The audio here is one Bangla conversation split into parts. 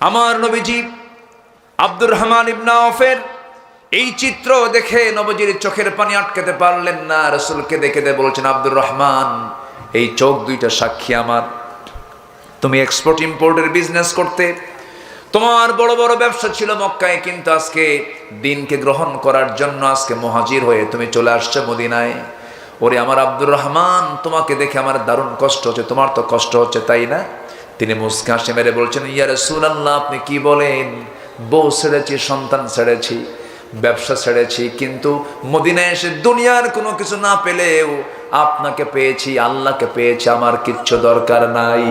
আমার নবীজি আব্দুর রহমান ইবনে আওফের এই চিত্র দেখে নবীজির চোখের পানি আটকাতে পারলেন না। রাসূলকে দেখে বলছেন, আব্দুর রহমান, এই চোখ দুইটা সাক্ষী আমার। তুমি এক্সপোর্ট ইম্পোর্টের বিজনেস করতে, তোমার বড় বড় ব্যবসা ছিল মক্কায়, কিন্তু আজকে দিনকে গ্রহণ করার জন্য আজকে মুহাজির হয়ে তুমি চলে আসছো মদিনায়। ওরে আমার আব্দুর রহমান, তোমাকে দেখে আমার দারুণ কষ্ট হচ্ছে, তোমার তো কষ্ট হচ্ছে তাই না? তিনি মুস্কি হাসি মেরে বলছেন, ইয়া রাসূলুল্লাহ, আপনি কি বলেন? বউ ছেড়েছি, সন্তান ছেড়েছি, ব্যবসা ছেড়েছি, কিন্তু মদিনায় এসে দুনিয়ার কোনো কিছু না পেলেও আপনাকে পেয়েছি, আল্লাহকে পেয়েছি, আমার কিচ্ছু দরকার নাই।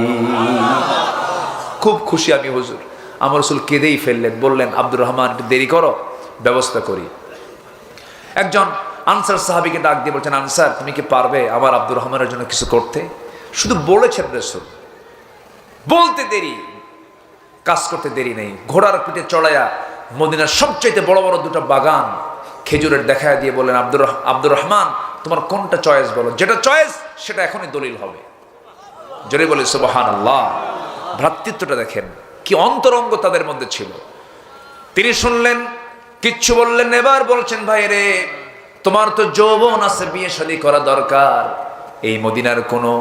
খুব খুশি আমি হুজুর। আমার রাসূল কেঁদেই ফেললেন, বললেন, আব্দুর রহমান, একটু দেরি করো, ব্যবস্থা করি। একজন আনসার সাহাবীকে ডাক দিয়ে বলছেন, আনসার, তুমি কি পারবে আমার আব্দুর রহমানের জন্য কিছু করতে? শুধু বলেছেন রাসূল, বলতে দেরি, কাজ করতে দেরি নেই। ঘোড়ার পিঠে চড়াইয়া মদিনার সবচাইতে বড় বড় দুটো বাগান খেজুরের দেখায় দিয়ে বললেন, আব্দুর রহমান, তোমার কোনটা চয়েস বলো, যেটা চয়েস সেটা এখনই দলিল হবে। জোরে বলে সুবহানাল্লাহ। ভ্রাতৃত্বটা দেখেন, কি অন্তরঙ্গ তাদের মধ্যে ছিল। তিনি শুনলেন, কিচ্ছু বললেন। এবার বলছেন, ভাই রে, তোমার তো যৌবন আছে, বিয়ে শাদী করা দরকার। এই মদিনার কোনো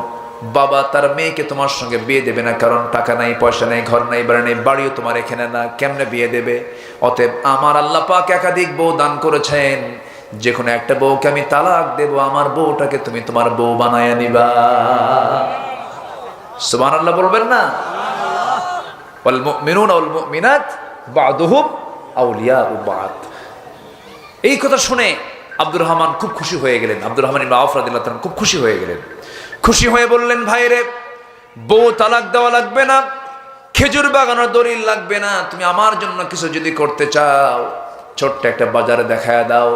বাবা তার মেয়েকে তোমার সঙ্গে বিয়ে দেবে না, কারণ টাকা নাই, পয়সা নাই, ঘর নাই, বাড়ি নেই, বাড়িও তোমার এখানে না, কেমনে বিয়ে দেবে? অতএব আমার আল্লাহ পাক একাধিক বউ দান করেছেন, যে কোনো একটা বউকে আমি তালাক দেব, আমার বউটাকে তুমি তোমার বউ বানায়া নিবা। সুবহানাল্লাহ বলবেন না? ওয়াল মুমিনুনা ওয়াল মুমিনাত বা'দুহুম আউলিয়াউ বা'দ। এই কথা শুনে আব্দুর রহমান খুব খুশি হয়ে গেলেন। আব্দুর রহমান ইবনে আওফ রাদিয়াল্লাহু তাআলা খুব খুশি হয়ে গেলেন। খুশি হয়ে বললেন, ভাই রে, বউ তালাক দেওয়া লাগবে না, খেজুর বাগানোর দলিল লাগবে না, তুমি আমার জন্য কিছু যদি করতে চাও, ছোট্ট একটা বাজারে দেখায় দাও।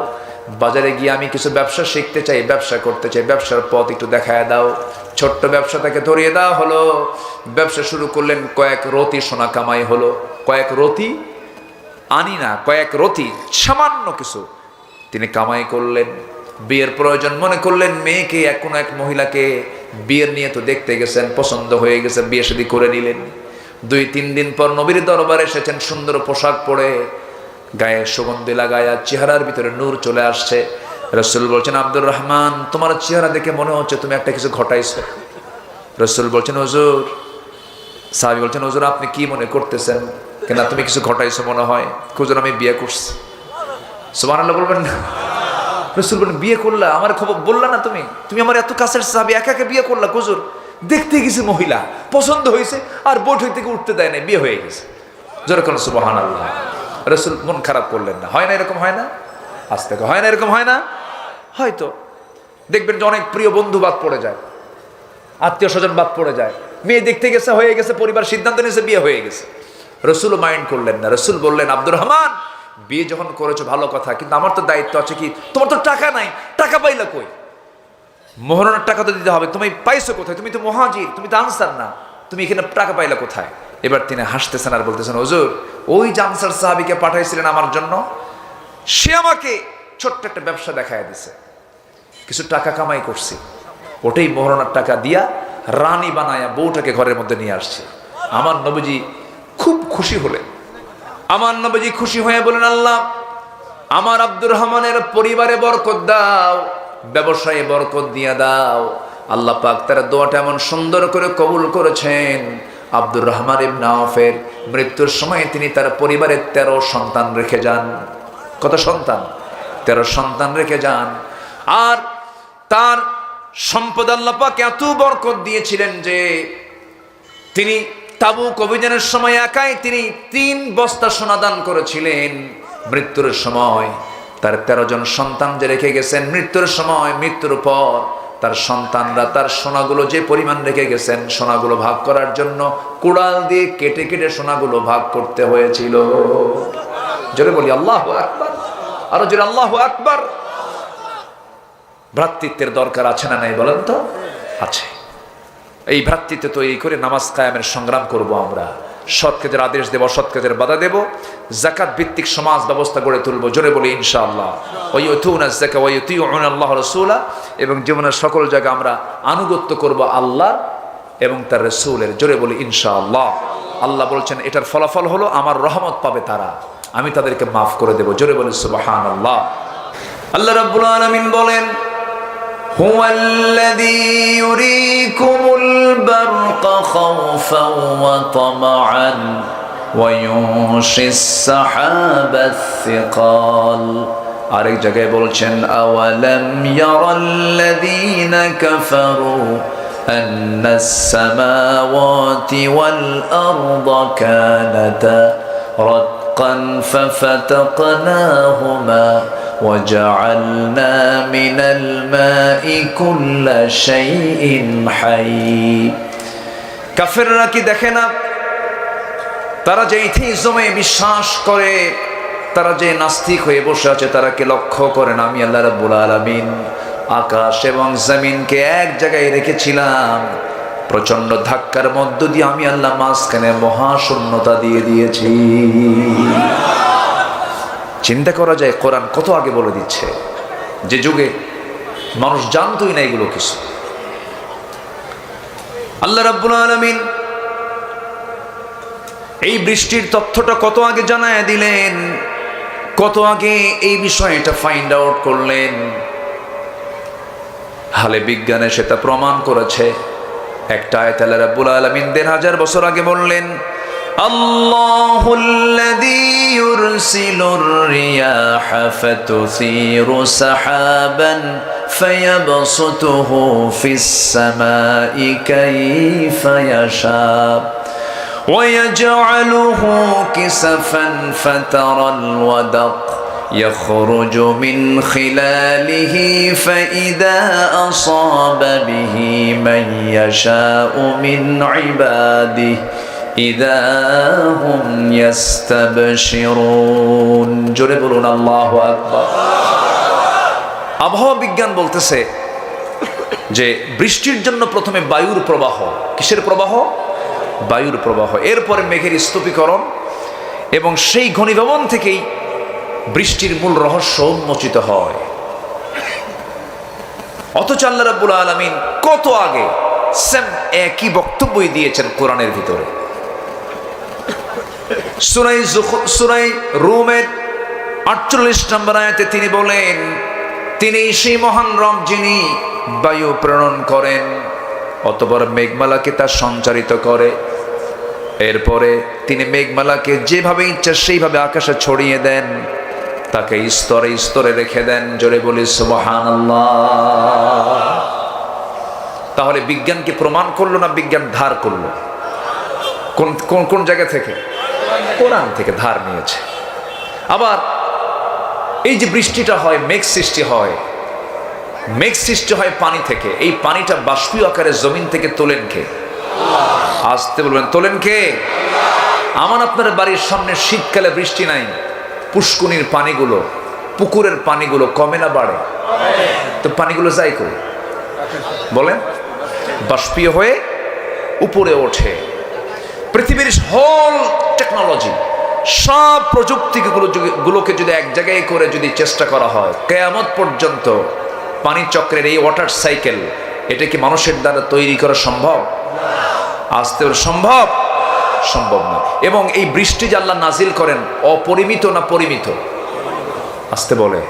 বাজারে গিয়ে আমি কিছু ব্যবসা শিখতে চাই, ব্যবসা করতে চাই, ব্যবসার পথ একটু দেখায় দাও। ছোট্ট ব্যবসা তাকে ধরিয়ে দেওয়া হলো। ব্যবসা শুরু করলেন, কয়েক রতি সোনা কামাই হলো। কয়েক রতি আনি না, কয়েক রতি, সামান্য কিছু তিনি কামাই করলেন। বিয়ের প্রয়োজন মনে করলেন, মেয়েকে কোনো এক মহিলাকে বিয়ের নিয়ে তো দেখতে গেছেন, পছন্দ হয়ে গেছে, বিয়ে শাদী করে নিলেন। 2-3 দিন পর নবীর দরবারে এসেছেন, সুন্দর পোশাক পরে, গায়ে সুগন্ধি লাগায়া, চেহারার ভিতরে নূর চলে আসছে। রাসূল বলছেন, আব্দুর রহমান, তোমার চেহারা দেখে মনে হচ্ছে তুমি একটা কিছু ঘটাইছো। রাসূল বলছেন, হুজুর। সাহাবী বলছেন, হুজুর, আপনি কি মনে করতেছেন? কেন, তুমি কিছু ঘটাইছো মনে হয়? হুজুর, আমি বিয়ে করছি। সুবহানাল্লাহ বলবেন না? রাসূল বলেন, বিয়ে করলা? আমার খবর বললা না তুমি? তুমি আমার এত কাছের সাহাবী, একা একা বিয়ে করলা? হুজুর, দেখতে গেছে মহিলা, পছন্দ হয়েছে, আর বৈঠক থেকে উঠতে দেয় না, বিয়ে হয়ে গেছে। জোরে কোন সুবহানাল্লাহ। রাসূল মন খারাপ করলেন না। হয় না এরকম? হয় না? আজ থেকে হয় না এরকম? হয় না? হয়তো দেখবেন যে অনেক প্রিয় বন্ধু বাদ পড়ে যায়, আত্মীয় স্বজন বাদ পড়ে যায়, মেয়ে দেখতে গেছে, হয়ে গেছে, পরিবার সিদ্ধান্ত নিয়েছে, বিয়ে হয়ে গেছে। রাসূলও মাইন্ড করলেন না। রাসূল বললেন, আব্দুর রহমান, বিয়ে যখন করেছো ভালো কথা, কিন্তু আমার তো দায়িত্ব আছে, কি, তোমার তো টাকা নাই, টাকা পাইলা কই? মোহরানার টাকা তো দিতে হবে, তুমি পাইছো কোথায়? তুমি তো মুহাজির, তুমি তো আনসার না, তুমি এখানে টাকা পাইলা কোথায়? এবার তিনি হাসতেছেন আর বলতেছেন, হুজুর, ওই যে আনসার সাহাবীকে পাঠাইছিলেন আমার জন্য, সে আমাকে ছোট্ট একটা ব্যবসা দেখায় দিছে, কিছু টাকা কামাই করছি, ওটাই মোহরানার টাকা দিয়া রানী বানায়া বউটাকে ঘরের মধ্যে নিয়ে আসছে। আমার নবীজি খুব খুশি হলেন। আমার নবীজি খুশি হয়ে বলেন, আল্লাহ, আমার আব্দুর রহমানের পরিবারে বরকত দাও, ব্যবসায়ে বরকত দিয়া দাও। আল্লাহ পাক তার দোয়াটা এমন সুন্দর করে কবুল করেছেন। আব্দুর রহমান ইবনে আওফের মৃত্যুর সময় তিনি তার পরিবারের 13 সন্তান রেখে যান। কত সন্তান? 13 সন্তান রেখে যান। আর তার সম্পদ আল্লাহ পাক এত বরকত দিয়েছিলেন যে তিনি তাবুক অভিযানের সময় একাই তিনি 3 বস্তা সোনা দান করেছিলেন। মৃত্যুর সময় তার 13 জন সন্তান যে রেখে গেছেন, মৃত্যুর সময়, মৃত্যুর পর তার সন্তানরা তার সোনাগুলো যে পরিমাণ রেখে গেছেন, সোনাগুলো ভাগ করার জন্য কুড়াল দিয়ে কেটে কেটে সোনাগুলো ভাগ করতে হয়েছিল। জোরে বলি আল্লাহু আকবার, আরো জোরে আল্লাহু আকবার। ভ্রাতৃত্বের দরকার আছে না নাই বলেন তো? আছে। এই ভ্রাতৃত্ব তৈরি করে নামাজ কায়েমের সংগ্রাম করব আমরা। সৎ কাজের আদেশ দেব, অসৎ কাজের বাধা দেব, যাকাত ভিত্তিক সমাজ ব্যবস্থা গড়ে তুলব। জোরে বলি ইনশাআল্লাহ। ওয়া ইউতুনা যাকাত ওয়া ইউতিউনা আল্লাহ রাসূলা। এবং জীবনের সকল জায়গায় আমরা আনুগত্য করব আল্লাহ এবং তার রাসূলের। জোরে বলি ইনশাআল্লাহ। আল্লাহ বলছেন এটার ফলাফল হলো আমার রহমত পাবে তারা, আমি তাদেরকে মাফ করে দেব। জোরে বলে সুবহানাল্লাহ। আল্লাহ রাব্বুল আলামিন বলেন হুয়াল্লাযী ইউরীকুমুল বারকা খাওফান ওয়া তামাআন ওয়া ইউনশিস সাহাবাস সিকাল। আরেক জায়গায় বলছেন আওয়ালাম ইয়ারাল্লাযীনা কাফারু আন্নাস সামাওয়াতি ওয়াল আরদা কানাতা রাতকান ফাফাতাকনাহুমা وجعلنا من الماء كل شيء حي। কাফেররা কি দেখে না তারা যে ইথিজমে বিশ্বাস করে, তারা যে নাস্তিক হয়ে বসে আছে, তারা কি লক্ষ্য করে না আমি আল্লাহ রাব্বুল আলামিন আকাশ এবং জমিনকে এক জায়গায় রেখেছিলাম, প্রচন্ড ধাক্কার মধ্য দিয়ে আমি আল্লাহ মাঝখানে মহাশূন্যতা দিয়ে দিয়েছি। চিন্তা করা যায় কোরআন কত আগে বলে দিচ্ছে, যে যুগে মানুষ জানতোই না এগুলো কিছু। আল্লাহ রাব্বুল আলামিন এই বৃষ্টির তথ্যটা কত আগে জানায় দিলেন, কত আগে এই বিষয়টা ফাইন্ড আউট করলেন। হালে বিজ্ঞানে সেটা প্রমাণ করেছে। একটা আয়াত আল্লাহ রাব্বুল আলামিন ১৫০০ বছর আগে বললেন আল্লাহুল্লাযী ইউরসিলুর রিয়াহা ফাতুসীরু সাহাবান ফায়াবসুতুহু ফিস সামাই কাইফা ইয়াশা ويجعله كسفا فترى الودق يخرج من خلاله فإذا أصاب به من يشاء من عباده إذا هم يستبشرون। জোরে বলুন আল্লাহু আকবার। আবহাওয়া বিজ্ঞান বলতেছে যে বৃষ্টির জন্য প্রথমে বায়ুর প্রবাহ। কিসের প্রবাহ? বায়ুর প্রবাহ। এরপরে মেঘের স্তূপীকরণ, এবং সেই ঘনীভবন থেকেই বৃষ্টির মূল রহস্য উন্মোচিত হয়। অথচ আল্লাহ রাব্বুল আলামিন কত আগে সেম একই বক্তব্যই দিয়েছেন কোরআনের ভিতরে। সূরা রুমের ৪৮ নম্বর আয়াতে তিনি বলেন তিনি সেই মহান রব যিনি বায়ু প্রেরণ করেন, অতঃপর মেঘমালাকে তা সঞ্চারিত করে। এরপরে তিনি মেঘমালাকে যেভাবে ইচ্ছা সেইভাবে আকাশে ছড়িয়ে দেন, তাকে স্তরে স্তরে রেখে দেন। জোরে বলি সুবহানাল্লাহ। তাহলে বিজ্ঞানকে প্রমাণ করলো না বিজ্ঞান ধার করলো? কোন কোন কোন জায়গা থেকে? কোরআন থেকে ধার নিয়েছে। আবার এই যে বৃষ্টিটা হয়, মেঘ সৃষ্টি হয়, মেঘ সৃষ্টি হয় পানি থেকে। এই পানিটা বাষ্পীয় আকারে জমিন থেকে তোলেন কে? আসতে বলবেন, তোলেন কে? আমার আপনার বাড়ির সামনে শীতকালে বৃষ্টি নাই, পুষ্কুনির পানিগুলো, পুকুরের পানিগুলো কমে না বাড়ে? তো পানিগুলো যায় কই বলেন? বাষ্পীয় হয়ে উপরে ওঠে। পৃথিবীর হোল টেকনোলজি, সব প্রযুক্তিগুলোকে যদি এক জায়গায় করে যদি চেষ্টা করা হয়, কিয়ামত পর্যন্ত পানি চক্রের এই ওয়াটার সাইকেল, এটা কি মানুষের দ্বারা তৈরি করা সম্ভব? আসতে সম্ভব? সম্ভব না। এবং এই বৃষ্টি যে আল্লাহ নাজিল করেন, অপরিমিত না পরিমিত? আসতে বলে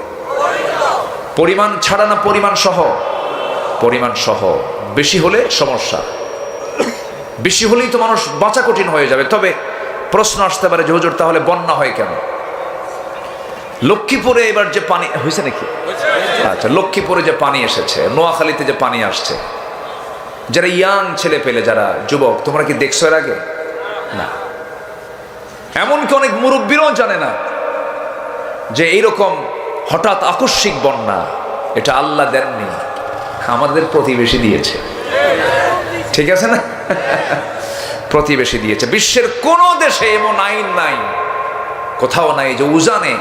পরিমাণ ছাড়া না পরিমাণ সহ? পরিমাণ সহ। বেশি হলে সমস্যা, বেশি হলেই তো মানুষ বাঁচা কঠিন হয়ে যাবে। তবে প্রশ্ন আসতে পারে যে হুজুর তাহলে বন্যা হয় কেন? লক্ষ্মীপুরে এবার যে পানি হয়েছে নাকি? আচ্ছা, লক্ষ্মীপুরে যে পানি এসেছে, নোয়াখালীতে যে পানি আসছে, যারা ইয়াং ছেলে পেলে, যারা যুবক, তোমরা কি দেখছো এর আগে? না। এমনকি অনেক মুরব্বীরাও জানে না যে এইরকম হঠাৎ আকস্মিক বন্যা এটা আল্লাহ দেননি, আমাদের প্রতিবেশী দিয়েছে। ঠিক আছে না? প্রতিবেশী দিয়েছে। বিশ্বের কোন দেশে এমন আইন নাই, কোথাও নাই যে উজানে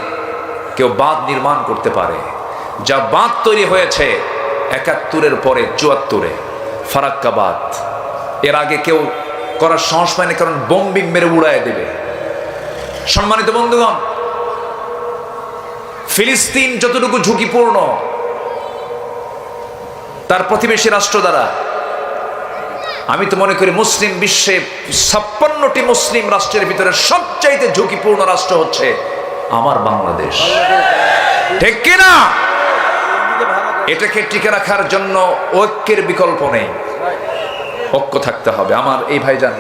কেউ বাঁধ নির্মাণ করতে পারে। যা বাঁধ তৈরি হয়েছে ৭১-এর পরে ৭৪-এ, ফারাক্কা বাঁধ, এর আগে কেউ করার সাহস পায়নি, কারণ বোম্বিং মেরে উড়ায় দেবে। সম্মানিত বন্ধুগণ, ফিলিস্তিন যতটুকু ঝুঁকিপূর্ণ তার প্রতিবেশী রাষ্ট্র দ্বারা, আমি তো মনে করি মুসলিম বিশ্বে 56টি মুসলিম রাষ্ট্রের ভিতরে সবচাইতে ঝুঁকিপূর্ণ রাষ্ট্র হচ্ছে আমার বাংলাদেশ, ঠিক কিনা? এটাকে টিকে রাখার জন্য ঐক্যের বিকল্প নেই, ঐক্য থাকতে হবে। আমার এই ভাইজান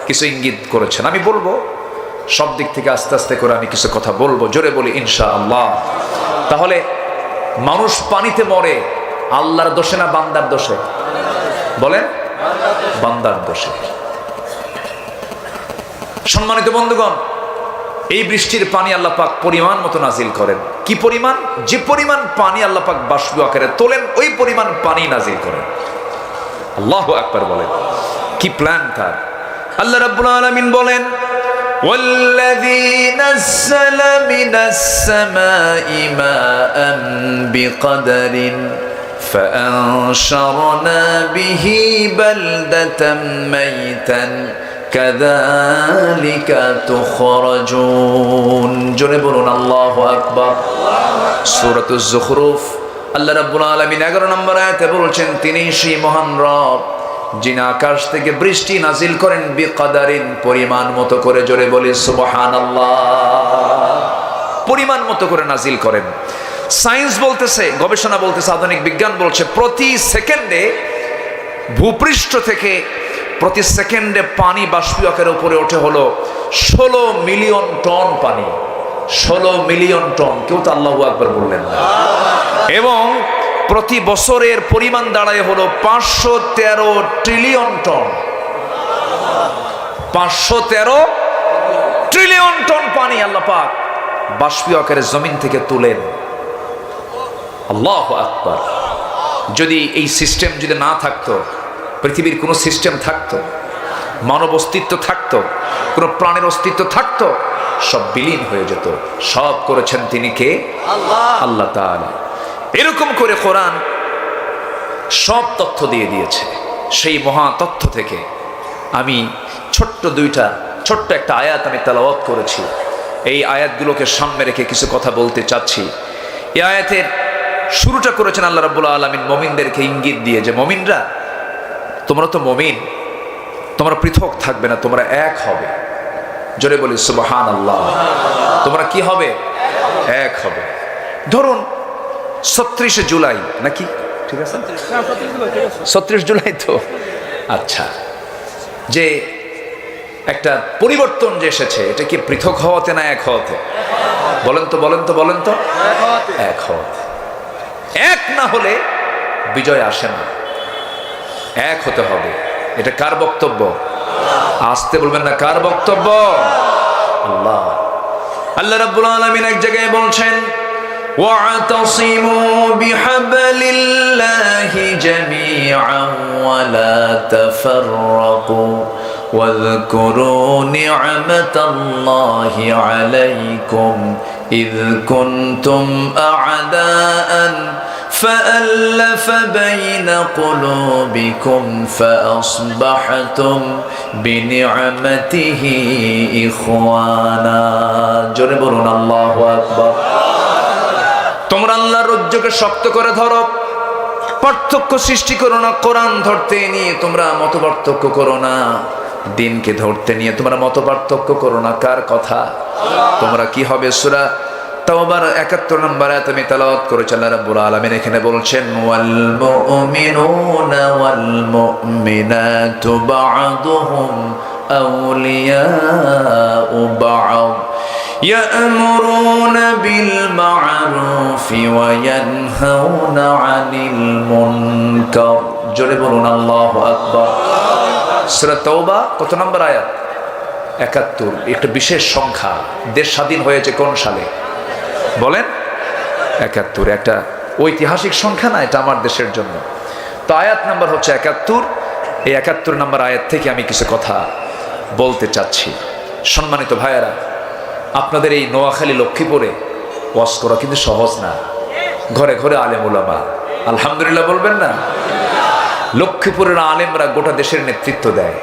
কিছু ইঙ্গিত করেছেন, আমি বলবো সব দিক থেকে আস্তে আস্তে করে আমি কিছু কথা বলবো, জোরে বলি ইনশাআল্লাহ। তাহলে মানুষ পানিতে মরে আল্লাহর দোষে না বান্দার দোষে? বলেন, বান্দার দোষে। সম্মানিত বন্ধুগণ, এই বৃষ্টির পানি আল্লাহ পাক পরিমাণ মতো নাজিল করেন। কি পরিমাণ? যে পরিমাণ পানি আল্লাহ পাক বাষ্প আকারে তোলেন ওই পরিমাণ পানি নাজিল করেন। আল্লাহু আকবার বলেন, কি প্ল্যান তার! আল্লাহ রাব্বুল আলামিন বলেন, والذي نزل من السماء ماء بقدر فأنشرنا به بلدة ميتا كذلك تخرجون। জোরে বলুন আল্লাহু আকবার। সূরাতুজ যুখরুফ আল্লাহ রাব্বুল আলামিন 11 নম্বর আয়াতে বলছেন, তিনি সেই মহান রব যিনি আকাশ থেকে বৃষ্টি নাজিল করেন বিকদারিন, পরিমাণ মতো করে। জোরে বলি সুবহানাল্লাহ। পরিমাণ মতো করে নাজিল করেন। সায়েন্স বলতেছে, গবেষণা বলতেছে, আধুনিক বিজ্ঞান বলছে, প্রতি সেকেন্ডে ভূপৃষ্ঠ থেকে প্রতি সেকেন্ডে পানি বাষ্পীয়কের উপরে ওঠে হলো 16 মিলিয়ন টন পানি। 16 মিলিয়ন টন। কেউ তো আল্লাহু আকবার বললেন না। এবং প্রতি বছরের পরিমাণ দাঁড়ায় হলো 513 ট্রিলিয়ন টন। 513 ট্রিলিয়ন টন পানি আল্লাহ পাক বাষ্পীয় আকারে জমিন থেকে তুলেন। আল্লাহু আকবার। যদি এই সিস্টেম যদি না থাকতো, পৃথিবীর কোনো সিস্টেম থাকতো, মানব অস্তিত্ব থাকতো, কোনো প্রাণের অস্তিত্ব থাকতো, সব বিলীন হয়ে যেত। সব করেছেন তিনি কে? আল্লাহ। আল্লাহ তাআলা। এরকম করে কোরআন সব তথ্য দিয়ে দিয়েছে। সেই মহা তথ্য থেকে আমি ছোট্ট একটা আয়াত আমি তেলাওয়াত করেছি। এই আয়াতগুলোকে সামনে রেখে কিছু কথা বলতে চাচ্ছি। এই আয়াতের শুরুটা করেছেন আল্লাহ রাব্বুল আলামিন মুমিনদেরকে ইঙ্গিত দিয়ে, যে মুমিনরা, তোমরা তো মুমিন, তোমরা পৃথক থাকবে না, তোমরা এক হবে। জোরে বলি সুবহানাল্লাহ। তোমরা কি হবে? এক হবে। ধরুন 36 জুলাই নাকি? ঠিক আছে, 36 জুলাই তো। আচ্ছা, যে একটা পরিবর্তন যে এসেছে, এটা কি পৃথক হওয়াতে না এক হওয়াতে? বলেন তো এক হওয়াতে। এক না হলে বিজয় আসে না, এক হতে হবে। এটা কার বক্তব্য? আসতে বলবেন না, কার বক্তব্য? আল্লাহ। আল্লাহ রাব্বুল আলামিন এক জায়গায় বলছেন, واعتصموا بحبل الله جميعا ولا تفرقوا واذكروا نعمة الله عليكم إذ كنتم أعداء فألف بين قلوبكم فأصبحتم بنعمته إخوانا। জোরে বলুন আল্লাহু আকবার। তোমরা আল্লাহর রজ্জুকে শক্ত করে ধরো, পার্থক্য সৃষ্টি করো না। কোরআন ধরতে নিয়ে তোমরা মত পার্থক্য করো না, দিনকে ধরতে নিয়ে তোমরা মত পার্থক্য করো না। কার কথা? তোমরা কি হবে? সূরা তাওবার 71 নম্বর আয়াত আমি তেলাওয়াত করেছি। আল্লাহ রাব্বুল আলামিন এখানে বলছেন, ওয়াল মুমিনুনা ওয়াল মুমিনাতু বা'দুহুম আউলিয়াউ বা'দ يأمرون بالمعروف وينهون عن المنكر। জোরে বলুন আল্লাহু আকবার। সূরা তাওবা কত নম্বর আয়াত? 71। একটা বিশেষ সংখ্যা। দেশ স্বাধীন হয়েছে কোন সালে? বলেন। 71 একটা ঐতিহাসিক সংখ্যা না, এটা আমার দেশের জন্য। তো আয়াত নাম্বার হচ্ছে 71। এই 71 নম্বর আয়াত থেকে আমি কিছু কথা বলতে চাচ্ছি। সম্মানিত ভাইয়েরা, আপনাদের এই নোয়াখালী লক্ষ্মীপুরে ওয়াজ করা কিন্তু সহজ না। ঘরে ঘরে আলেম উলামা, আলহামদুলিল্লাহ বলবেন না? লক্ষ্মীপুরের আলেমরা গোটা দেশের নেতৃত্ব দেয়।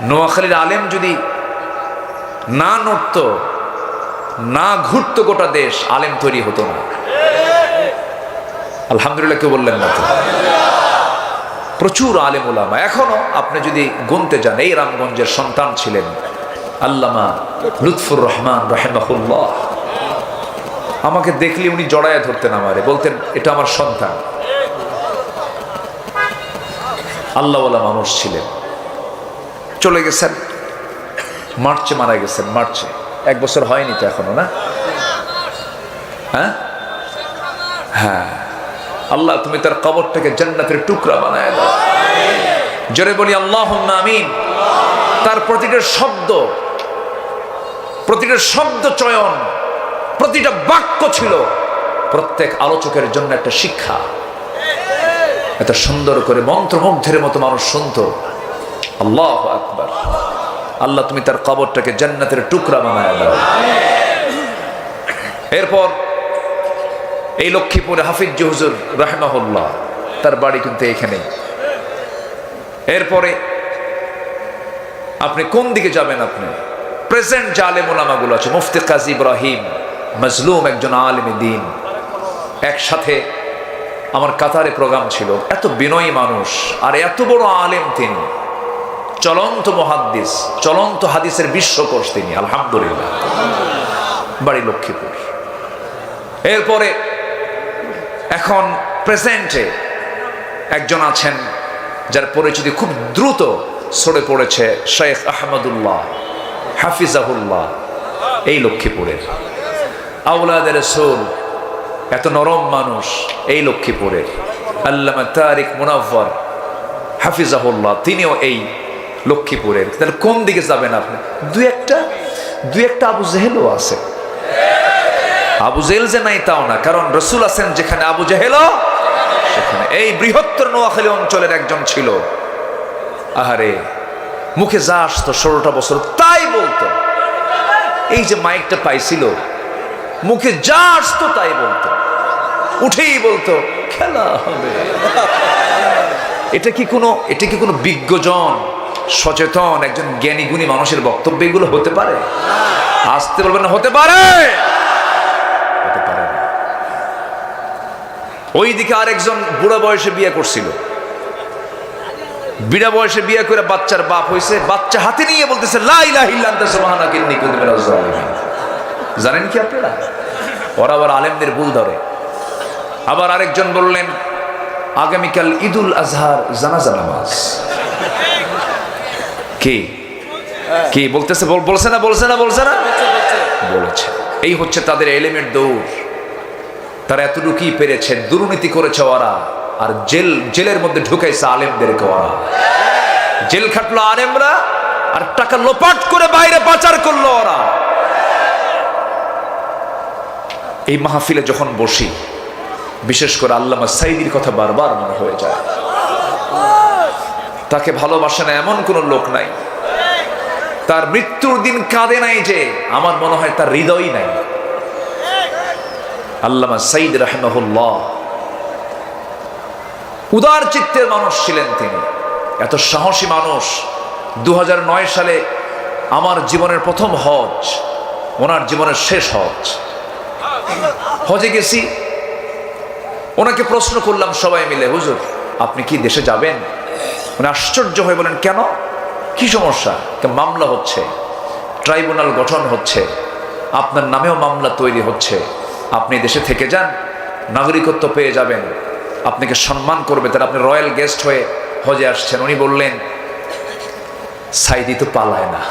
নোয়াখালীর আলেম যদি না নড়ত, না ঘুরতো, গোটা দেশ আলেম তৈরি হতো না। আলহামদুলিল্লাহ কেউ বললেন না তো? প্রচুর আলেম ওলামা। এখনো আপনি যদি গুনতে যান, এই রামগঞ্জের সন্তান ছিলেন আল্লামা লুৎফুর রহমান রাহিমাহুল্লাহ। আমাকে দেখলে উনি জড়ায় ধরতেন আমারে, বলতেন এটা আমার সন্তান। আল্লাহওয়ালা মানুষ ছিলেন। চলে গেছেন, মার্চে মারা গেছেন। মার্চে 1 বছর হয়নি তো এখনো, না? হ্যাঁ হ্যাঁ, আল্লাহ তুমি তার কবরটাকে জান্নাতের টুকরা বানায় দাও। জোরে বলি আল্লাহুম্মা আমিন। তার প্রতিটা শব্দ চয়ন, প্রতিটা বাক্য ছিল প্রত্যেক আলোচকের জন্য একটা শিক্ষা। এত সুন্দর করে মন্ত্রমুগ্ধের মতো মানুষ শুনতো। আল্লাহু আকবার। আল্লাহ তুমি তার কবরটাকে জান্নাতের টুকরা বানায় দাও। এরপর এই লক্ষ্মীপুরে হাফিজ হুজুর রাহিমাহুল্লাহ, তার বাড়ি কিন্তু এখানেই। এরপরে আপনি কোন দিকে যাবেন? আপনি প্রেজেন্ট যে আলেম ওলামাগুলো আছে, মুফতি কাজী ইব্রাহিম মজলুম, একজন আলেম দ্বীন, একসাথে আমার কাতারে প্রোগ্রাম ছিল। এত বিনয়ী মানুষ আর এত বড় আলেম তিনি, চলন্ত মুহাদ্দিস, চলন্ত হাদিসের বিশ্বকোষ তিনি, আলহামদুলিল্লাহ। বাড়ি লক্ষ্মীপুর। এরপরে এখন প্রেজেন্টে একজন আছেন যার পরিচিতি খুব দ্রুত ছড়ে পড়েছে, শেখ আহমদুল্লাহ হাফিজাহুল্লাহ, এই লক্ষ্মীপুরের। আওলাদে রাসূল, এত নরম মানুষ, এই লক্ষ্মীপুরের। আল্লামা তারিক মুনাওয়ার হাফিজাহুল্লাহ, তিনিও এই লক্ষ্মীপুরের। তাহলে কোন দিকে যাবেন আপনি? দুই একটা আবু জেহেলও আছে। আবু জেহেল যে নাই তাও না, কারণ রসুল আছেন যেখানে, আবু জেহেলও সেখানে। এই বৃহত্তর নোয়াখালী অঞ্চলের একজন ছিল, আহারে মুখে যা আসতো 16টা বছর তাই বলতো। এই যে মাইকটা পাইছিল, মুখে যা আসতো তাই বলতো, উঠেই বলতো খেলা হবে। এটা কি কোনো বিজ্ঞজন, সচেতন একজন জ্ঞানী গুণী মানুষের বক্তব্য এগুলো হতে পারে? আসতে বলবেন না, হতে পারে? হতে পারে না। ওইদিকে আরেকজন বুড়া বয়সে বিয়ে করছিল, বিড়া বয়সে বিয়ে করে বাচ্চার বাপ হয়েছে, বাচ্চা হাতে নিয়ে বলতেছে লা ইলাহা ইল্লা আনতা সুবহানাকা ইন্নী কুনতু মিনাজ জালিমিন। জানেন কি আপনারা? ওরা আবার আলেমদের ভুল ধরে। আবার আরেকজন বললেন আগামীকাল ঈদুল আজহার জানাজা নামাজ। কি বলতেছে? বলছে না বলেছে। এই হচ্ছে তাদের এলেমের দৌড়। তারা এতটুকুই পেরেছে, দুর্নীতি করেছে ওরা, আর জেলের মধ্যে ঢুকাইছে আলেমদেরকে ওরা। জেল খাটলো আলেমরা, আর টাকা লোপাট করে বাইরে পাচার করলো ওরা। এই মাহফিলে যখন বসি, বিশেষ করে আল্লামা সাইদির কথা বারবার মনে হয়ে যায়। তাকে ভালোবাসে না এমন কোন লোক নাই, তার মৃত্যুর দিন কাঁদে নাই যে, আমার মনে হয় তার হৃদয় নাই। আল্লামা সাইদ রাহিমাহুল্লাহ উদার চিত্তের মানুষ ছিলেন তিনি, এত সাহসী মানুষ। 2009 সালে আমার জীবনের প্রথম হজ, ওনার জীবনের শেষ হজ। হজে গেছি, ওনাকে প্রশ্ন করলাম সবাই মিলে, হুজুর আপনি কি দেশে যাবেন? উনি আশ্চর্য হয়ে বলেন কেন, কি সমস্যা? মামলা হচ্ছে, ট্রাইব্যুনাল গঠন হচ্ছে, আপনার নামেও মামলা তৈরি হচ্ছে, আপনি দেশে থেকে যান, নাগরিকত্ব পেয়ে যাবেন, আপনাকে সম্মান করবে, তারা আপনি রয়্যাল গেস্ট হয়ে হজে আসছেন। উনি বললেন সাইদি তো পালায় না।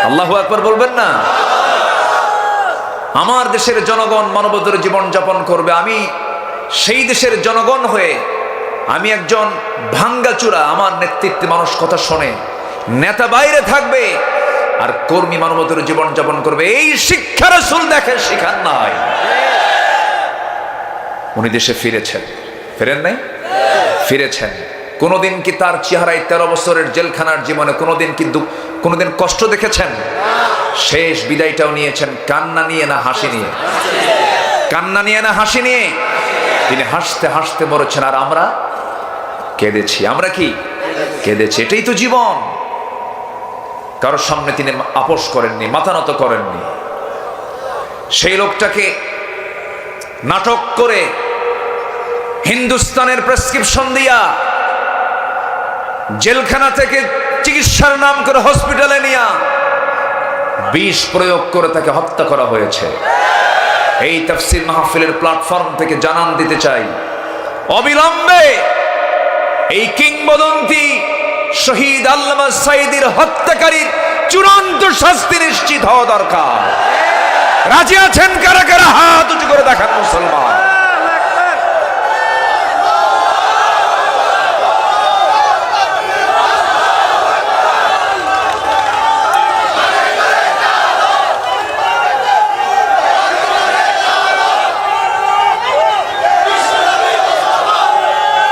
আল্লাহু আকবার বলবেন না? আমার দেশের জনগণ মানবতার জীবন যাপন করবে, আমি সেই দেশের জনগণ হয়ে আমি একজন ভাঙ্গাচুরা, আমার নেতৃত্বে মানুষ কথা শোনে, নেতা বাইরে থাকবে আর কর্মী মানবতার জীবন যাপন করবে। এই শিক্ষা রাসূল দেখে শিখান নাই। উনি দেশে ফিরেছেন, ফেরেন নাই? ফিরেছেন। কোনোদিন কি তার চেহারায় 13 বছরের জেলখানার জীবনে কোনোদিন কষ্ট দেখেছেন? শেষ বিদায়টাও নিয়েছেন কান্না নিয়ে না হাসি নিয়ে? কান্না নিয়ে না হাসি নিয়ে? তিনি হাসতে হাসতে মরেছেন, আর আমরা কেঁদেছি। আমরা কি কেঁদেছি? এটাই তো জীবন। কারোর সামনে তিনি আপোষ করেননি, মাথা নত করেননি। সেই লোকটাকে নাটক করে হিন্দুস্তানের প্রেসক্রিপশন দিয়া জেলখানা থেকে চিকিৎসার নাম করে হসপিটালে নিয়ে বিষ প্রয়োগ করে তাকে হত্যা করা হয়েছে। এই তাফসীর মাহফিলের প্ল্যাটফর্ম থেকে জানান দিতে চাই, অবিলম্বে এই কিংবদন্তি শহীদ আল্লামা সাঈদীর হত্যাকারীর চূড়ান্ত শাস্তি নিশ্চিত হওয়া দরকার। রাজি আছেন কারা কারা? হাত উঁচু করে দেখান মুসলমান।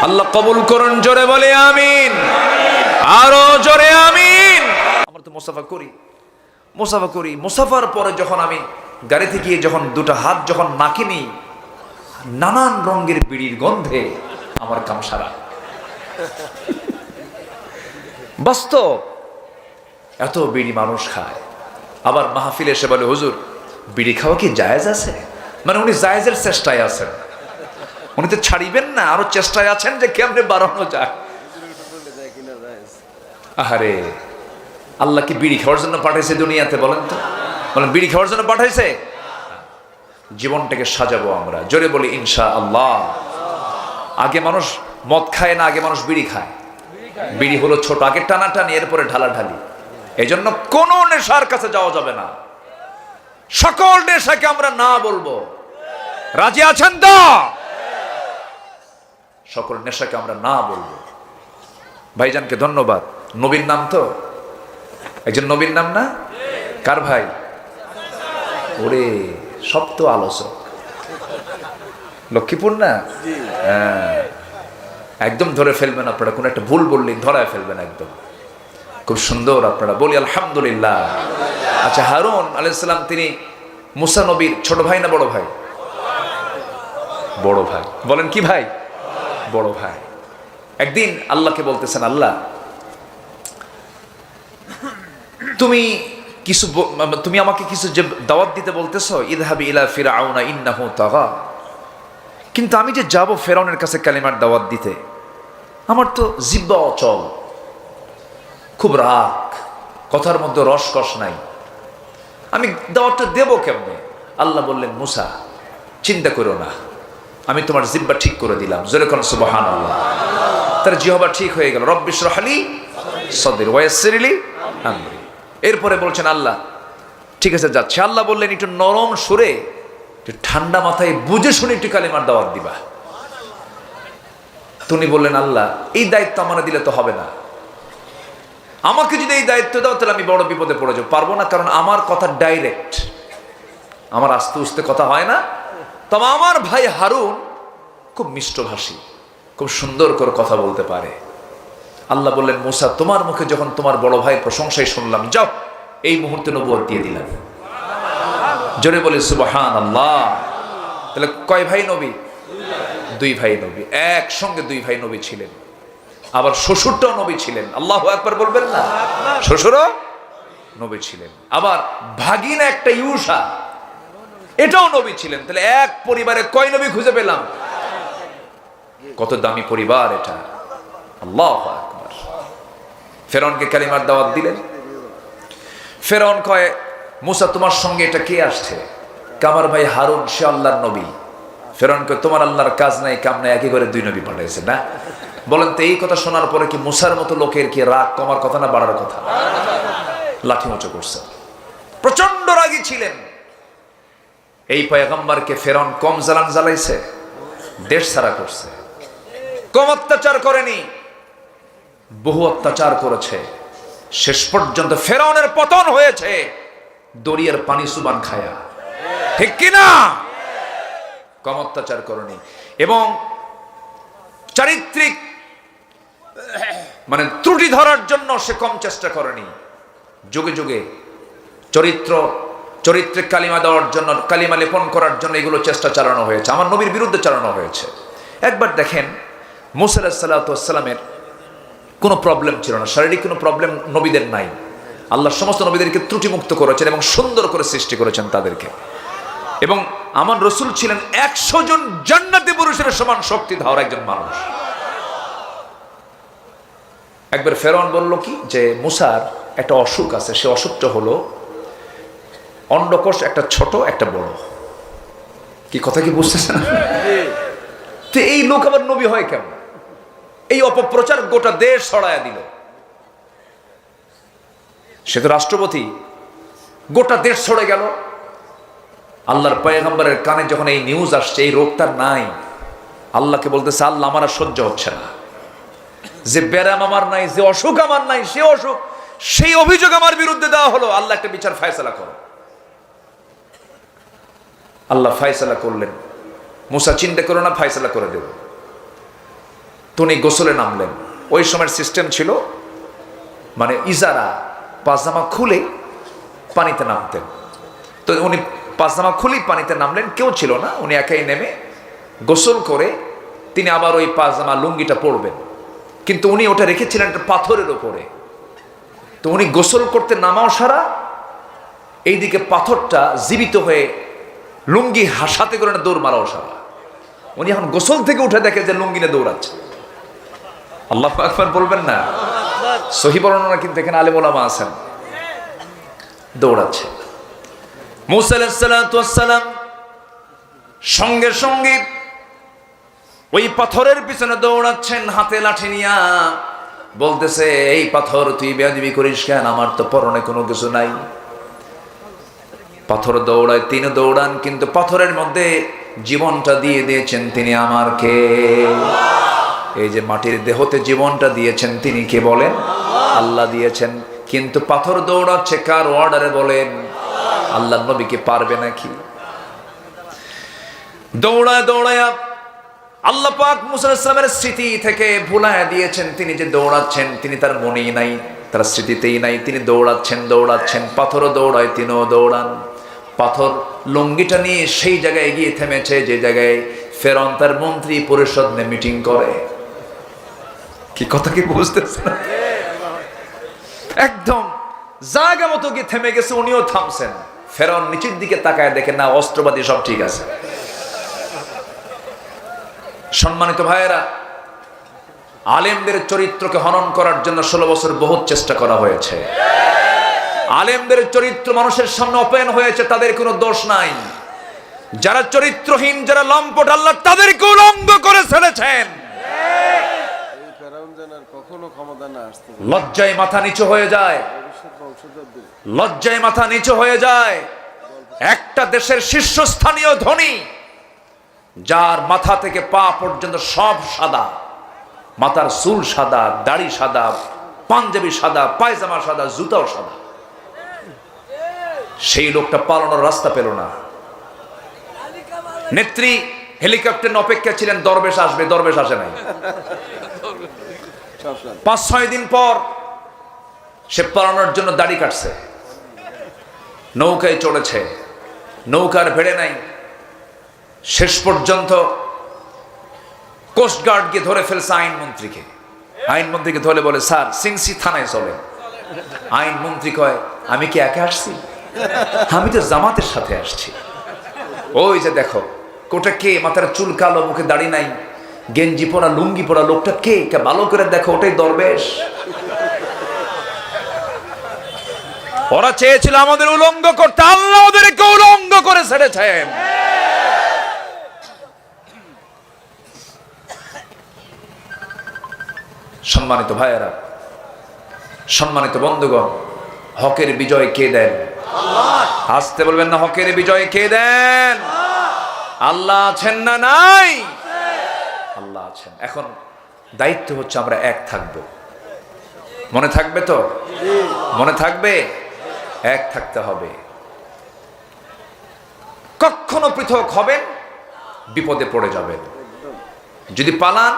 আল্লাহ কবুল করুন, জোরে বলে আমিন, আরো জোরে আমিন। আমরা তো মুসাফা করি। মুসাফার পরে যখন আমি গাড়িতে গিয়ে যখন দুটো হাত যখন নাকে নিই, নানান রঙের বিড়ির গন্ধে আমার কাম সারা। বাস্তব, এত বিড়ি মানুষ খায়। আবার মাহফিলে এসে বলে, হুজুর বিড়ি খাওয়া কি জায়েজ আছে? মানে উনি জায়েজের চেষ্টায় আছেন, উনি তো ছাড়িবেন না, আরো চেষ্টায় আছেন যে কেমনে বাড়ানো যায়। আহারে, আল্লাহ কি বিড়ি খাওয়ার জন্য পাঠাইছে দুনিয়াতে? বলেন তো, বলেন বিড়ি খাওয়ার জন্য পাঠাইছে? জীবনটাকে সাজাবো আমরা, জোরে বলি ইনশাআল্লাহ। আগে মানুষ মদ খায় না, আগে মানুষ বিড়ি খায়। বিড়ি হলো ছোট, আগে টানাটানি, এরপরে ঢালাঢালি। এই জন্য কোন নেশার কাছে যাওয়া যাবে না, সকল নেশাকে আমরা না বলবো। রাজি আছেন তো? সকল নেশাকে আমরা না বলবো। ভাইজানকে ধন্যবাদ। নবীর নাম তো একজন নবীর নাম না? কার ভাই? ওরে সব তো আলোচক, লক্ষ্মীপুর না? হ্যাঁ, একদম ধরে ফেলবেন আপনারা, কোন একটা ভুল বললেই ধরায় ফেলবেন একদম। খুব সুন্দর, আপনারা বলি আলহামদুলিল্লাহ। আচ্ছা, হারুন আলাইহিস সালাম তিনি মুসা নবীর ছোট ভাই না বড় ভাই? বড় ভাই। বলেন কি ভাই? বড় ভাই। একদিন আল্লাহকে বলতেছেন, আল্লাহ তুমি আমাকে কিছু যে দাওয়াত দিতে বলতেছো, ইযহাবি ইলা ফিরআউনা ইন্নাহু তাগা, কিন্তু আমি যে যাব ফেরাউনের কাছে কালিমার দাওয়াত দিতে, আমার তো জিহ্বা অচল, খুব রাগ, কথার মধ্যে রসকস নাই, আমি দাওয়াতটা দেব কেমনে? আল্লাহ বললেন, মুসা চিন্তা করো না, আমি তোমার জিহ্বা ঠিক করে দিলাম। জোরে কোন সুবহানাল্লাহ। তার জিহ্বা ঠিক হয়ে গেল। রব্বি ইশরাহ লি সাদরি ওয়া ইয়াসসির লি আমরি। এরপরে বলছেন, আল্লাহ ঠিক আছে যাচ্ছে। আল্লাহ বললেন, একটু নরম সুরে, একটু ঠান্ডা মাথায় বুঝে শুনে একটু কালিমার দাওয়াত দিবা। তুমি বললেন, আল্লাহ এই দায়িত্ব আমার দিলে তো হবে না, আমাকে যদি এই দায়িত্ব দাও তাহলে আমি বড় বিপদে পড়ে যাবো, পারবো না, কারণ আমার কথা ডাইরেক্ট, আমার আস্তে আস্তে কথা হয় না। তবে আমার ভাই হারুন খুব মিষ্টভাষী, খুব সুন্দর করে কথা বলতে পারে। আল্লাহ বললেন, মুসা তোমার মুখে যখন তোমার বড় ভাইয়ের প্রশংসাই শুনলাম, যাও এই মুহূর্তে নবুয়ত দিয়ে দিলাম। জোরে বলে সুবহানাল্লাহ। তাহলে কয় ভাই নবী? দুই ভাই নবী, একসঙ্গে দুই ভাই নবী ছিলেন। আবার শ্বশুরটাও নবী ছিলেন। আল্লাহু আকবার বলবেন না? শ্বশুরও নবী ছিলেন। আবার ভাগিনা একটা ইউসা, এটাও নবী ছিলেন। তাহলে এক পরিবারে কয় নবী খুঁজে পেলাম? কত দামি পরিবার এটা! আল্লাহু আকবার। ফেরাউনকে কালিমার দাওয়াত দিলেন। ফেরাউন কয়, মুসা তোমার সঙ্গে এটা কে আসছে? আমার ভাই হারুন, সে আল্লাহর নবী। ফেরাউন কয়, তোমার আল্লাহর কাজ নাই কাম নাই, একই করে দুই নবী পাঠাইছে না? বলেন তো, এই কথা শোনার পরে কি মুসার মতো লোকের কি রাগ কমার কথা না বাড়ার কথা? লাঠি উঁচু করছে, প্রচন্ড রাগী ছিলেন। এই পয়গম্বরকে ফেরাউন কম জ্বালান জ্বালাইছে? দেশ ছাড়া করছে। কম অত্যাচার করেনি, বহু অত্যাচার করেছে। শেষ পর্যন্ত ফেরাউনের পতন হয়েছে দরিয়ার পানি সুবান খায়া, ঠিক কিনা? কম অত্যাচার করেনি। এবং চারিত্রিক ত্রুটি ধরার জন্য সে কম চেষ্টা করেনি। যুগে যুগে চরিত্রে কালিমা দেওয়ার জন্য, কালিমা লেপন করার জন্য এগুলো চেষ্টা চালানো হয়েছে, আমার নবীর বিরুদ্ধে চালানো হয়েছে। একবার দেখেন, মুসা আলাইহিস সালাতু ওয়াস সালামের কোনো প্রবলেম ছিল না, শারীরিক কোনো প্রবলেম নবীদের নাই। আল্লাহ সমস্ত নবীদেরকে ত্রুটিমুক্ত করেছেন এবং সুন্দর করে সৃষ্টি করেছেন তাদেরকে। এবং আমার রসুল ছিলেন 100 জন জান্নাতি পুরুষের সমান শক্তি ধার একজন মানুষ। একবার ফেরাউন বলল কি যে মুসার একটা অসুখ আছে, সে অসুখটা হলো অন্ডকোষ একটা ছোট একটা বড়। কি কথা কি বুঝতেছেন? তো এই লোক আবার নবী হয় কেমন? এই অপপ্রচার গোটা দেশ ছড়ায়া দিল। সে তো রাষ্ট্রপতি, গোটা দেশ ছড়ে গেল। আল্লাহর পয়গম্বরের কানে যখন এই নিউজ আসছে এই রোগটা নাই, আল্লাহকে বলতেছে আল্লাহ আমার আর সহ্য হচ্ছে না, যে ব্যারাম আমার নাই, যে অসুখ আমার নাই, সে অসুখ, সেই অভিযোগ আমার বিরুদ্ধে দেওয়া হলো, আল্লাহ একটা বিচার ফায়সালা করো। আল্লাহ ফায়সালা করলেন, মুসা চিন্তা করো না, ফায়সালা করে দেব। তো উনি গোসলে নামলেন। ওই সময়ের সিস্টেম ছিল মানে ইজারা পাজামা খুলে পানিতে নামতেন। তো উনি পাজামা খুলেই পানিতে নামলেন, কেউ ছিল না, উনি একাই নেমে গোসল করে তিনি আবার ওই পাজামা লুঙ্গিটা পরবেন। কিন্তু উনি ওটা রেখেছিলেন একটা পাথরের ওপরে। তো উনি গোসল করতে নামাও সারা, এইদিকে পাথরটা জীবিত হয়ে লুঙ্গি হাসাতে করে না দৌড় মারাও সারা। উনি এখন গোসল থেকে উঠে দেখে যে লুঙ্গি নিয়ে দৌড়াচ্ছে। আল্লাহু আকবার বলবেন না? সহিহ বর্ণনা কিন্তু এখানে আলেম ওলামা আছেন, দৌড়াচ্ছে। মুসা আলাইহিস সালাতু ওয়াস সালাম সঙ্গে সঙ্গে ওই পাথরের পিছনে দৌড়াচ্ছেন হাতে লাঠি নিয়া, বলতেছে এই পাথর তুই বেয়াদবি করিস কেন, আমার তো পরনে কোনো কিছু নাই। পাথর দৌড়ায়, তিনি দৌড়ান, কিন্তু পাথরের মধ্যে জীবনটা দিয়ে দিয়েছেন তিনি আমার কে? এই যে মাটির দেহতে জীবনটা দিয়েছেন তিনি কে বলেন? আল্লাহ দিয়েছেন। কিন্তু পাথর দৌড়াচ্ছে কার অর্ডারে বলেন? আল্লাহর নবী কি পারবে নাকি? দৌড়ায় দৌড়ায় আল্লাহ পাক মুসা আলাইহিস সালামের স্মৃতি থেকে ভুলায় দিয়েছেন। তিনি যে দৌড়াচ্ছেন তিনি তার মনেই নাই, তার স্মৃতিতেই নাই। তিনি দৌড়াচ্ছেন দৌড়াচ্ছেন, পাথরও দৌড়ায়, তিনিও দৌড়ান। পাথর লুঙ্গিটা নিয়ে সেই জায়গায় গিয়ে থেমেছে যে জায়গায় ফেরাউন তার মন্ত্রী পরিষদ নিয়ে মিটিং করে। কি কথা কি বুঝতেছেন? একদম জায়গা মতো গিয়ে থেমে গেছে, উনিও থামছেন। ফেরাউন নিচের দিকে তাকায় দেখেন না অস্ত্রপাতি সব ঠিক আছে। সম্মানিত ভাইয়েরা, আলেমদের চরিত্রকে হনন করার জন্য 16 বছর বহুত চেষ্টা করা হয়েছে। আলেমদের চরিত্র মানুষের সামনে ওপেন হয়েছে, তাদের কোনো দোষ নাই। যারা চরিত্রহীন, যারা লম্পট, আল্লাহ তাদেরকে উলঙ্গ করে ছেড়েছেন। লজ্জায় মাথা নিচু হয়ে যায়, লজ্জায় মাথা নিচু হয়ে যায়। একটা দেশের শীর্ষস্থানীয় ধনী, যার মাথা থেকে পা পর্যন্ত সব সাদা, মাথার চুল সাদা, দাড়ি সাদা, পাঞ্জাবি সাদা, পায়জামা সাদা, জুতাও সাদা, সেই লোকটা পালানোর রাস্তা পেল না। নেত্রী হেলিকপ্টার অপেক্ষা ছিলেন দরবেশ আসবে, দরবেশ আসে নাই। 5-6 দিন পর সে পালানোর জন্য দাড়ি কাটছে, নৌকায় চড়েছে, নৌকার ভেড়ে নাই। শেষ পর্যন্ত কোস্টগার্ড গিয়ে ধরে ফেলছে আইনমন্ত্রীকে। আইনমন্ত্রীকে ধরে বলে স্যার সিংসি থানায় চলে। আইনমন্ত্রী কয় আমি কি একা আসছি? আমি তো জামাতের সাথে আসছি। ওই যে দেখো কোটা কে, মাথার চুল কালো, মুখে দাড়ি নাই, গেঞ্জি পরা, লুঙ্গি পরা লোকটা কে? ভালো করে দেখো, ওটাই দরবেশ। ওরা চেয়েছিল আমাদের উলঙ্গ করতে, আল্লাহ ওদেরকে উলঙ্গ করে ছেড়েছেন। সম্মানিত ভাইয়েরা, সম্মানিত বন্ধুগণ, হকের বিজয় কে দেন? আসতে বলবেন না, হকের বিজয় কে দেন? আল্লাহ আছেন না নাই? আল্লাহ আছেন। এখন দায়িত্ব হচ্ছে আমরা এক থাকব। মনে থাকবে তো? মনে থাকবে? এক থাকতে হবে। কখনো পৃথক হবেন বিপদে পড়ে যাবেন। যদি পালান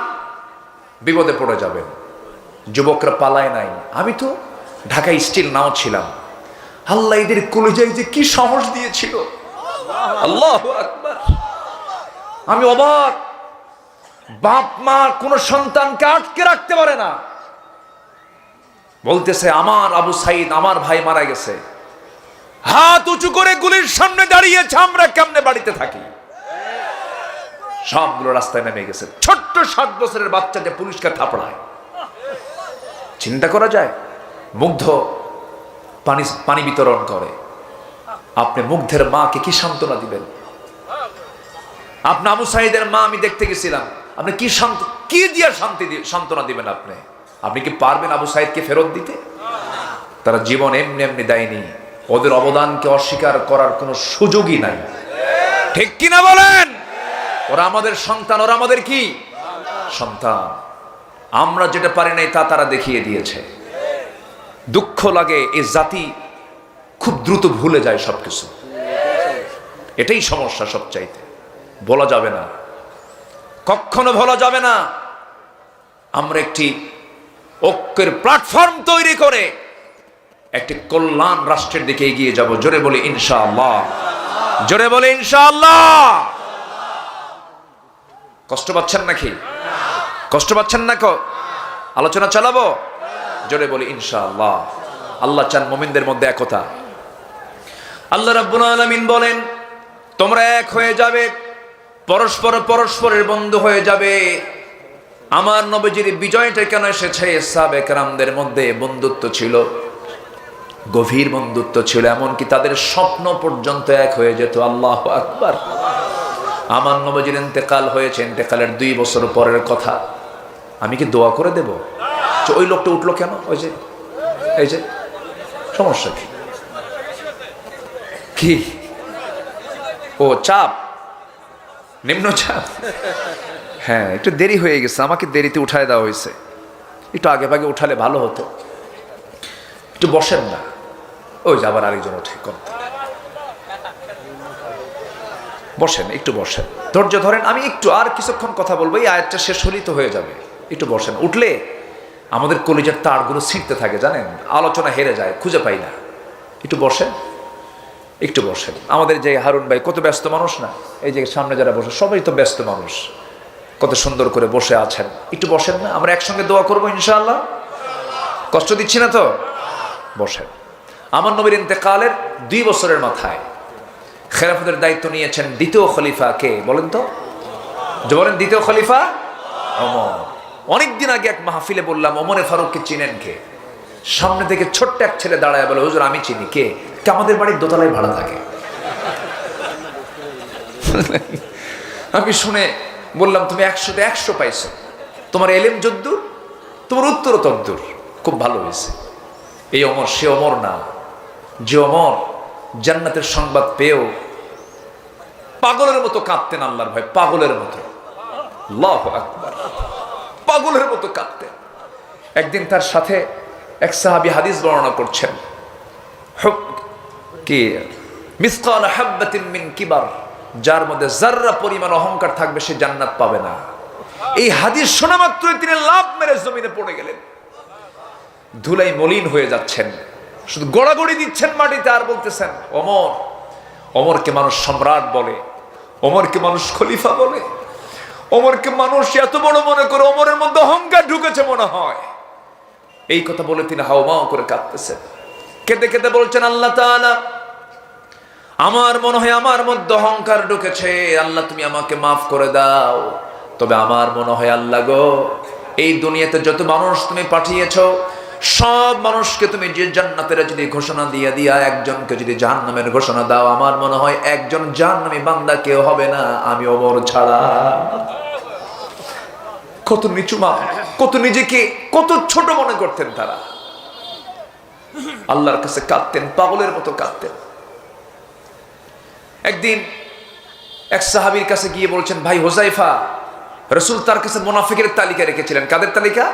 বিপদে পড়ে যাবেন। যুবকরা পালায় নাই। আমি তো ঢাকা স্টিল নাও ছিলাম। আল্লাহ এদের কলেজায় যে কি সাহস দিয়েছিল, আল্লাহু আকবার। আমি অবাক। বাপ মা কোন সন্তানকে আটকে রাখতে পারে না। বলতেছে আমার আবু সাইদ, আমার ভাই মারা গেছে, হাত উঁচু করে গুলির সামনে দাঁড়িয়েছে, আমরা কেমনে বাড়িতে থাকি? সবগুলো রাস্তায় নেমে গেছে। ছোট্ট 7 বছরের বাচ্চা যে পুলিশকে থাপড়ায়, চিন্তা করা যায়? মুগ্ধ পানি বিতরণ করে। আপনি মুগ্ধের মাকে কি সান্ত্বনা দিবেন? আপনি আবু সাঈদের মা আমি দেখতে গেছিলাম, আপনি কি দিয়ে সান্ত্বনা দিবেন? আপনি কি পারবেন আবু সাঈদকে ফেরত দিতে? তারা জীবন এমনি এমনি দেয়নি, ওদের অবদানকে অস্বীকার করার কোনো সুযোগই নাই। ঠিক কিনা বলেন? ওরা আমাদের সন্তান, ওরা আমাদের কি সন্তান। আমরা যেটা পারি নাই তা তারা দেখিয়ে দিয়েছে। দুঃখ লাগে, এই জাতি খুব দ্রুত ভুলে যায় সবকিছু। এটাই সমস্যা সবচাইতে। বলা যাবে না, কখনো বলা যাবে না। আমরা একটি ঐক্যের প্ল্যাটফর্ম তৈরি করে একটি কল্যাণ রাষ্ট্রের দিকে এগিয়ে যাব। জোরে বলি ইনশাআল্লাহ, জোরে বলি ইনশাআল্লাহ। কষ্ট পাচ্ছেন নাকি? কষ্ট পাচ্ছেন না? আলোচনা চালাবো? জোরে বলি ইনশাআল্লাহ। আল্লাহ চান মুমিনদের মধ্যে একতা। আল্লাহ রাব্বুল আলামিন বলেন, তোমরা এক হয়ে যাবে, পরস্পরের বন্ধু হয়ে যাবে। আমার নবীজির বিজয়টা কেন এসেছে? সাহাবে কেরামদের মধ্যে বন্ধুত্ব ছিল, গভীর বন্ধুত্ব ছিল, এমনকি তাদের স্বপ্ন পর্যন্ত এক হয়ে যেত। আল্লাহু আকবার। আমার নবীজির ইন্তেকাল হয়েছে, ইন্তেকালের 2 বছর পরের কথা। আমি কি দোয়া করে দেব? ওই লোকটা উঠলো কেন? এই যে সমস্যা কি? ও চাপ, নিম্নচাপ। হ্যাঁ, একটু দেরি হয়ে গেছে, আমাকে দেরিতে উঠায় দেওয়া হয়েছে। একটু আগে ভাগে উঠালে ভালো হতো। একটু বসেন না। ওই যে আবার আরেকজন উঠে, বসেন, একটু বসেন, ধৈর্য ধরেন। আমি একটু আর কিছুক্ষণ কথা বলবো, এই আয়াতটা শেষ হলেই তো হয়ে যাবে। একটু বসেন। উঠলে আমাদের কলিজার তারগুলো ছিঁড়তে থাকে, জানেন, আলোচনা হেরে যায়, খুঁজে পাই না। একটু বসেন, একটু বসেন। আমাদের যে হারুন ভাই কত ব্যস্ত মানুষ না, এই যে সামনে যারা বসে সবাই তো ব্যস্ত মানুষ, কত সুন্দর করে বসে আছেন। একটু বসেন না, আমরা একসঙ্গে দোয়া করবো ইনশাআল্লাহ। কষ্ট দিচ্ছি না তো? বসেন। আমার নবীর ইন্তেকালের 2 বছরের মাথায় খেলাফতের দায়িত্ব নিয়েছেন দ্বিতীয় খলিফা কে বলেন তো? যে বলেন দ্বিতীয় খলিফা ওমর। অনেকদিন আগে এক মাহফিলে বললাম, ওমরে ফারুককে চিনেন কে? সামনে থেকে ছোট্ট এক ছেলে দাঁড়ায় বলে, হুজুর আমি চিনি। কে? আমাদের বাড়ির দোতলায় ভাড়া থাকে। আমি শুনে বললাম, তুমি 100-তে 100 পাইছো, তোমার এলেম যদ্দূর তোমার উত্তর তদ্দূর, খুব ভালো হয়েছে। এই ওমর সে ওমর না যে ওমর জান্নাতের সংবাদ পেয়েও পাগলের মতো কাঁদতেন আল্লাহর ভয়, পাগলের মতো। আল্লাহু আকবার, পাগলের মতো কাঁদতেন। একদিন তার সাথে এক সাহাবী হাদিস বর্ণনা করছেন, কি মিসকাল হাববাতিন মিন কিবার, যার মধ্যে যাররা পরিমাণ অহংকার থাকবে সে জান্নাত পাবে না। এই হাদিস শোনা মাত্রই তিনি লাফ মেরে জমিনে পড়ে গেলেন। ধুলাই মলিন হয়ে যাচ্ছেন, শুধু গড়াগড়ি দিচ্ছেন মাটিতে আর বলতেছেন, ওমর। ওমরকে মানুষ সম্রাট বলে, ওমরকে মানুষ খলিফা বলে, ওমরকে মানুষ এত বড় মনে করে, ওমরের মধ্যে অহংকার ঢুকেছে মনে হয়। এই কথা বলে তিনি হাউমাউ করে কাঁদতেছেন। কেঁদে কেঁদে বলছেন, আল্লাহ তাআলা, আমার মনে হয় আমার মধ্যে অহংকার ঢুকেছে, আল্লাহ তুমি আমাকে মাফ করে দাও। তবে আমার মনে হয় আল্লাহ গো, এই দুনিয়াতে যত মানুষ তুমি পাঠিয়েছো সব মানুষকে তুমি যে জান্নাতের যদি ঘোষণা দিয়ে দিয়া একজনকে যদি জাহান্নামের ঘোষণা দাও, আমার মনে হয় একজন জাহান্নামী বান্দা কেউ হবে না, আমি ওমর ছাড়া। কত নিচু মা, কত নিজেকে কত ছোট মনে করতেন তারা। আল্লাহর কাছে কাঁদতেন, পাগলের মতো কাঁদতেন। একদিন এক সাহাবীর কাছে গিয়ে বলছেন, ভাই হুযায়ফা, রাসূল তার কাছে মুনাফিকের তালিকা রেখেছিলেন। কাদের তালিকা?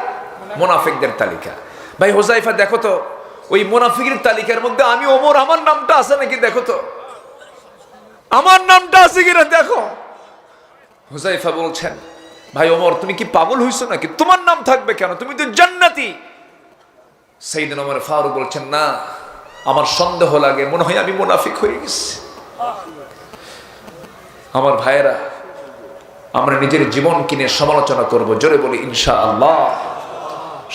মুনাফিকদের তালিকা। ভাই হুযায়ফা দেখো তো, ওই মুনাফিকের তালিকার মধ্যে আমি ওমর, আমার নামটা আছে নাকি দেখো তো, আমার নামটা আছে কিনা দেখো। হুযায়ফা বলছেন, ভাই ওমর তুমি কি পাগল হইছো নাকি? তোমার নাম থাকবে কেন? তুমি তো জান্নাতি। সাইয়েদনা ওমর ফারুক বলছেন, না, আমার সন্দেহ লাগে, মনে হয় আমি মুনাফিক হয়ে গেছি। আমার ভাইয়েরা, আমরা নিজের জীবন কিনে সমালোচনা করব, জোরে বলি ইনশাআল্লাহ।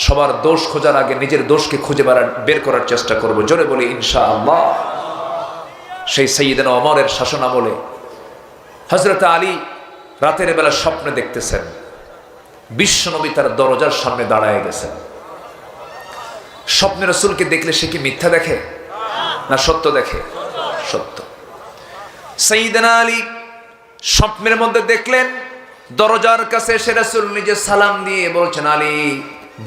সবার দোষ খোঁজার আগে নিজের দোষকে খুঁজে বের করার চেষ্টা করব, জোরে বলি ইনশাআল্লাহ। সেই সাইয়েদনা ওমরের শাসন আমলে হযরত আলী রাতের বেলা স্বপ্নে দেখতেছেন বিশ্বনবী তার দরজার সামনে দাঁড়ায় গেছেন। স্বপ্নে রাসূলকে দেখলে সে কি মিথ্যা দেখে না সত্য দেখে? সত্য। সাইয়েদনা আলী স্বপ্নের মধ্যে দেখলেন দরজার কাছে এসে রাসূল নিজে সালাম দিয়ে বলছেন, আলী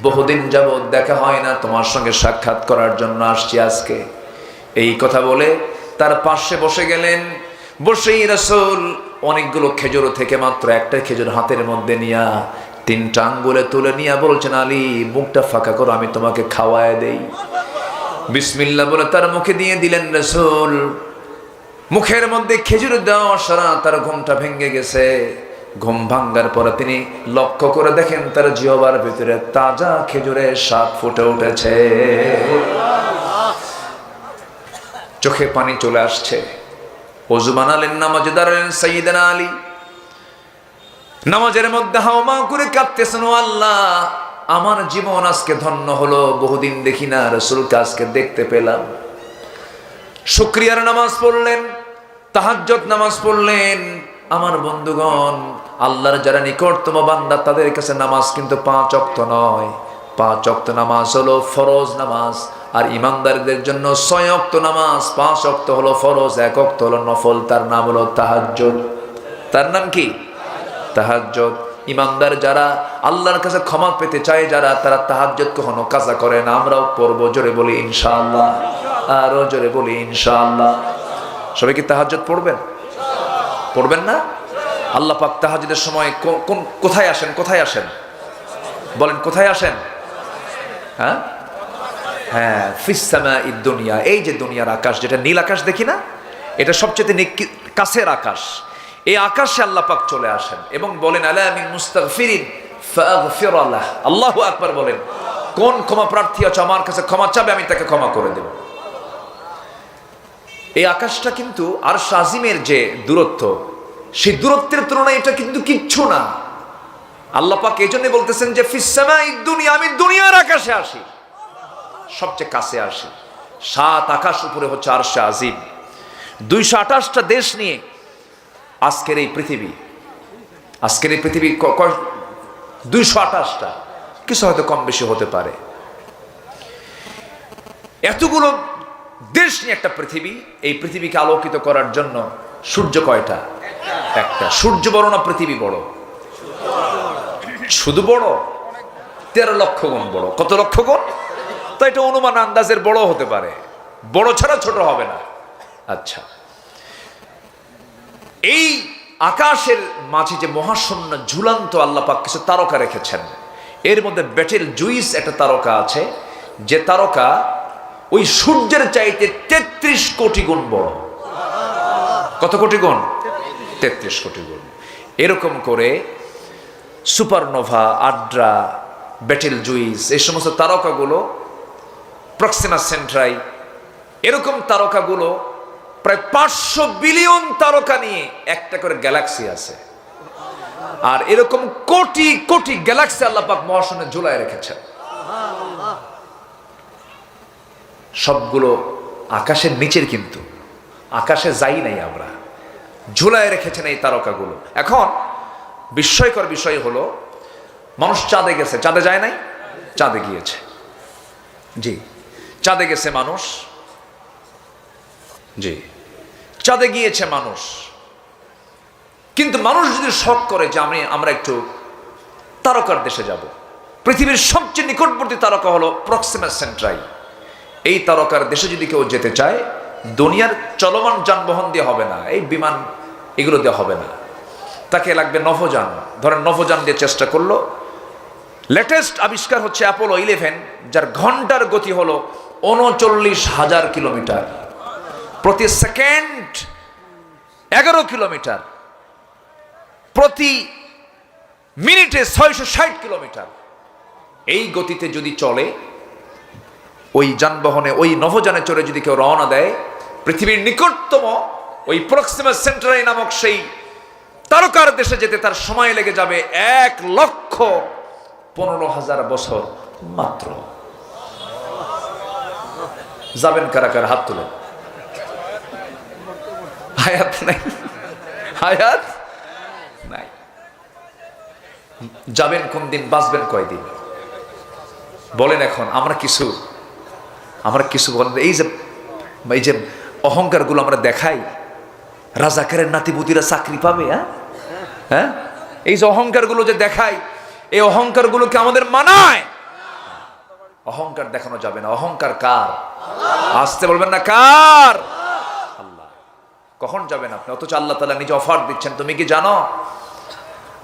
বহুদিন যাবৎ দেখা হয় না, তোমার সঙ্গে সাক্ষাৎ করার জন্য আসছি আজকে। এই কথা বলে তার পাশে বসে গেলেন। বসেই রাসূল অনেকগুলো খেজুর থেকে মাত্র একটা খেজুর হাতের মধ্যে নিয়া 3টা আঙ্গুলে তুলে নিয়ে বলছেন, আলী মুখটা ফাঁকা করো, আমি তোমাকে খাওয়ায় দেই। বিসমিল্লাহ বলে তার মুখে দিয়ে দিলেন রাসূল। মুখের মধ্যে খেজুর দেওয়া সারা তার ঘুমটা ভেঙে গেছে। ঘুম ভাঙ্গার পরে তিনি লক্ষ্য করে দেখেন তার জিহ্বার ভিতরে তাজা খেজুরের স্বাদ ফুটে উঠেছে। চোখে পানি চলে আসছে। ওযু বানালেন, নামাজে দাঁড়ালেন সাইয়েদনা আলী। নামাজের মধ্যে হাওমা করে কাঁদতেছেন, ও আল্লাহ আমার জীবন আজকে ধন্য হলো, বহুদিন দেখি না রাসূলকে আজকে দেখতে পেলাম। শুকরিয়ার নামাজ পড়লেন, তাহাজ্জুদ নামাজ পড়লেন। আমার বন্ধুগণ, আল্লাহর যারা নিকটতম বান্দা তাদের কাছে নামাজ কিন্তু 5 ওয়াক্ত নয়। 5 ওয়াক্ত নামাজ হলো ফরজ নামাজ, আর ইমানদারদের জন্য 6 ওয়াক্ত নামাজ। 5 ওয়াক্ত হলো ফরজ, 1 ওয়াক্ত হলো নফল, তার নাম হলো তাহাজ্জুদ। তার নাম কি? তাহাজ্জুদ। ইমানদার যারা, আল্লাহর কাছে ক্ষমা পেতে চায় যারা, তারা তাহাজ্জুদ কখনো কাজা করে না। আমরাও পড়বো, জোরে বলি ইনশাআল্লাহ, আরো জোরে বলি ইনশাআল্লাহ। সবাই কি তাহাজ্জুদ পড়বেন? পড়বেন না? আল্লাহ পাক তাহাজ্জুদের সময় কোথায় আসেন? কোথায় আসেন বলেন, কোথায় আসেন? হ্যাঁ হ্যাঁ, ফিস সামাঈদ দুনিয়া। এই যে দুনিয়ার আকাশ, যেটা নীল আকাশ দেখি না, এটা সবচেয়ে কাছের আকাশ। এই আকাশে আল্লাহ পাক চলে আসেন এবং বলেন, আলা মিন মুস্তাগফিরিন ফাগফির লাহ। আল্লাহু আকবার বলেন। কোন ক্ষমা প্রার্থী আছে আমার কাছে ক্ষমা চাবে, আমি তাকে ক্ষমা করে দেব। এই আকাশটা কিন্তু আরশ আজিমের যে দূরত্ব, সেই দূরত্বের তুলনায় এটা কিন্তু কিচ্ছু না। আল্লাহ পাক এই জন্য বলতেছেন যে ফিস সামাঈদ দুনিয়া, আমি দুনিয়ার আকাশে আসি, সবচেয়ে কাছে আসি। 7 আকাশ উপরে হচ্ছে আরশ আজিম। 228টা দেশ নিয়ে আজকের এই পৃথিবী। 228টা, কিছু হয়তো কম বেশি হতে পারে। এতগুলো দেশ নিয়ে একটা পৃথিবী। এই পৃথিবীকে আলোকিত করার জন্য সূর্য কয়টা? একটা। সূর্য বড় না পৃথিবী বড়? শুধু বড়, 13 লক্ষ গুণ বড়। কত লক্ষ গুণ? তো এটা অনুমান আন্দাজের বড় হতে পারে, বড় ছাড়া ছোট হবে না। আচ্ছা, এই আকাশের মাঝে যে মহাশূন্য ঝুলন্ত আল্লাহ পাক কিছু তারকা রেখেছেন। এর মধ্যে বেটেল জুইস একটা তারকা আছে, যে তারকা ওই সূর্যের চাইতে 33 কোটি গুণ বড়। কত কোটি গুণ? 33 কোটি গুণ। এরকম করে সুপারনোভা, আড্রা, বেটেল জুইস, এই সমস্ত তারকাগুলো, প্রক্সিমা সেন্ট্রাই, এরকম তারকাগুলো প্রায় 500 বিলিয়ন তারকা নিয়ে একটা করে গ্যালাক্সি আছে। আর এরকম কোটি কোটি গ্যালাক্সি আল্লাহ পাক মহাশূন্যে ঝুলায় রেখেছেন। সবগুলো আকাশের নিচের, কিন্তু আকাশে যাই নাই আমরা, ঝুলায় রেখেছেন এই তারকাগুলো। এখন বিস্ময়কর বিষয় হলো, মানুষ চাঁদে গেছে, চাঁদে যায় নাই? চাঁদে গিয়েছে, জি, চাঁদে গেছে মানুষ, জি, চাঁদে গিয়েছে মানুষ। কিন্তু মানুষ যদি শখ করে যে আমরা একটু তারকার দেশে যাব, পৃথিবীর সবচেয়ে নিকটবর্তী তারকা হলো প্রক্সিমা সেন্ট্রাই। এই তারকার দেশে যদি কেউ যেতে চায়, দুনিয়ার চলমান যানবাহন দিয়ে হবে না, এই বিমান এগুলো দিয়ে হবে না, তাকে লাগবে নভোযান। ধরেন নভোযান দিয়ে চেষ্টা করলো। লেটেস্ট আবিষ্কার হচ্ছে অ্যাপোলো 11, যার ঘন্টার গতি হলো 39,000 কিলোমিটার, প্রতি সেকেন্ড 11 কিলোমিটার, প্রতি মিনিটে 660 কিলোমিটার। এই গতিতে যদি চলে, ওই যানবাহনে, ওই নভোযানে চড়ে যদি কেউ রওনা দেয়, পৃথিবীর নিকটতম ওই প্রক্সিমা সেন্ট্রাই নামক সেই তারকার দেশে যেতে তার সময় লেগে যাবে 1,15,000 বছর মাত্র। যাবেন কারা কারা? হাত তুলে। হায়াত নাই, হায়াত নাই। যাবেন কোন দিন, বাঁচবেন কয়দিন? বলেন। এখন আমরা কিছু আমরা কিছু বলেন, এই যে অহংকারগুলো আমরা দেখাই, রাজাকারের নাতিপুতিরা চাকরি পাবে? হ্যাঁ, এই যে অহংকারগুলো যে দেখাই, এই অহংকারগুলোকে আমাদের মানায়? অহংকার দেখানো যাবে না। অহংকার কার? আসতে বলবেন না, কার? আল্লাহ। কখন যাবেন আপনি? অথচ আল্লাহ তাআলা নিজে অফার দিচ্ছেন, তুমি কি জানো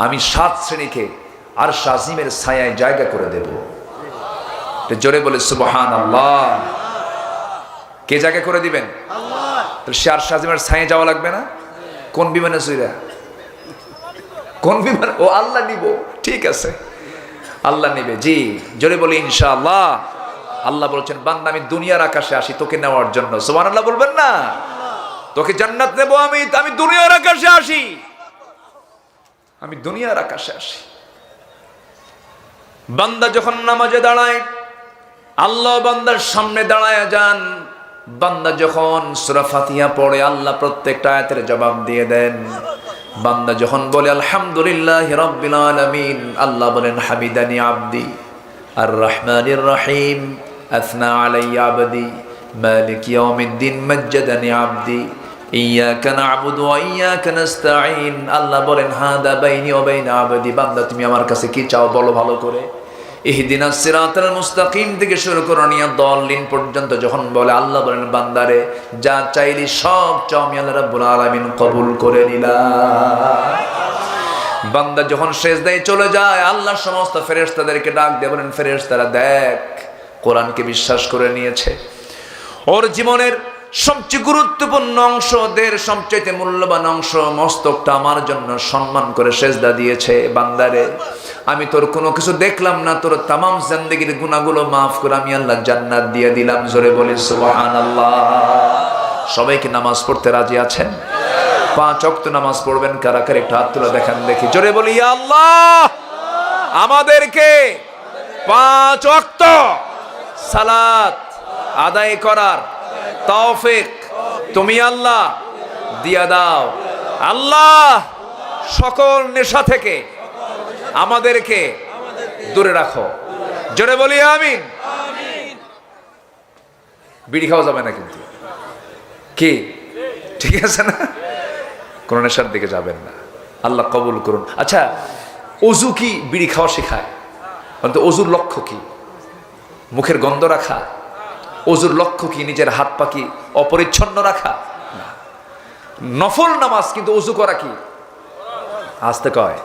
আমি 7 শ্রেণীকে আর শাজিমের ছায়ায় জায়গা করে দেব। জোরে বলে সুবহানাল্লাহ। কে জায়গা করে দিবেন? আল্লাহ। সে আর শাজিমের ছায়ায় যাওয়া লাগবে না? কোন বিমানে চইরা? কোন বিমান? ও আল্লাহ নিব, ঠিক আছে, আল্লাহ নিবে। জি, জোরে বলি ইনশাআল্লাহ। আল্লাহ বলছেন, বান্দা আমি দুনিয়ার আকাশে আসি তোকে নেওয়ার জন্য। সুবহানাল্লাহ বলবেন না? তোকে জান্নাত নেব আমি দুনিয়ার আকাশে আসি, আমি দুনিয়ার আকাশে আসি। বান্দা যখন নামাজে দাঁড়ায়, আল্লাহ বান্দার সামনে দাঁড়ায় যান। বান্দা যখন সূরা ফাতিহা পড়ে, আল্লাহ প্রত্যেকটা আয়াতের জবাব দিয়ে দেন। বান্দা যখন বলে আলহামদুলিল্লাহি রাব্বিল আলামিন, আল্লাহ বলেন হামিদানি আবদি আর রহমানির রহিম আথনা আলাইয়া আবদি মালিক ইয়াউমিদ্দিন মাজ্জাদানি আবদি ইয়াকা না'বুদু ওয়া ইয়াকা নাস্তাঈন। আল্লাহ বলেন হাদা বাইনি ওয়া বাইনা আবদি, বান্দা তুমি আমার কাছে কি চাও বলো ভালো করে। ইহদিনাস সিরাতাল মুস্তাকিম থেকে শুরু করে নিয়ে দাল্লিন পর্যন্ত যখন বলে, আল্লাহ বলেন বান্দারে যা চাইলি সব চাও আমি আল্লাহ রাব্বুল আলামিন কবুল করে নিলাম। বান্দা যখন সিজদায় চলে যায়, আল্লাহ সমস্ত ফেরেশতাদেরকে ডাক দিয়ে বলেন, ফেরেশতারা দেখ কোরআনকে বিশ্বাস করে নিয়েছে, ওর জীবনের সবচেয়ে গুরুত্বপূর্ণ অংশ, সবচেয়ে মূল্যবান অংশ মস্তকটা আমার জন্য সম্মান করে সেজদা দিয়েছে। বান্দারে আমি তোর কোনো কিছু দেখলাম না, তোর তামাম জিন্দেগীর গুনাহগুলো মাফ করে আমি আল্লাহ জান্নাত দিয়ে দিলাম। জোরে বলি সুবহানাল্লাহ। সবাইকে নামাজ পড়তে রাজি আছেন? 5 ওয়াক্ত নামাজ পড়বেন কারা কারা? একটু হাত তুলে দেখান দেখি। জোরে বলি ইয়া আল্লাহ, আমাদেরকে 5 ওয়াক্ত সালাত আদায় করার তৌফিক তুমি আল্লাহ দিয়া দাও। আল্লাহ সকল নেশা থেকে আমাদেরকে দূরে রাখো। জোরে বলি আমিন। বিড়ি খাওয়া যাবে না কিন্তু, কি ঠিক আছে না? কোন নেশার দিকে যাবেন না, আল্লাহ কবুল করুন। আচ্ছা, অজু কি বিড়ি খাওয়া শেখায়? অন্তত অজুর লক্ষ্য কি? মুখের গন্ধ রাখা? অজুর লক্ষ্য কি নিজের হাত পা কি অপরিচ্ছন্ন রাখা? নফল নামাজ, কিন্তু অজু করা কি? আসতে কয়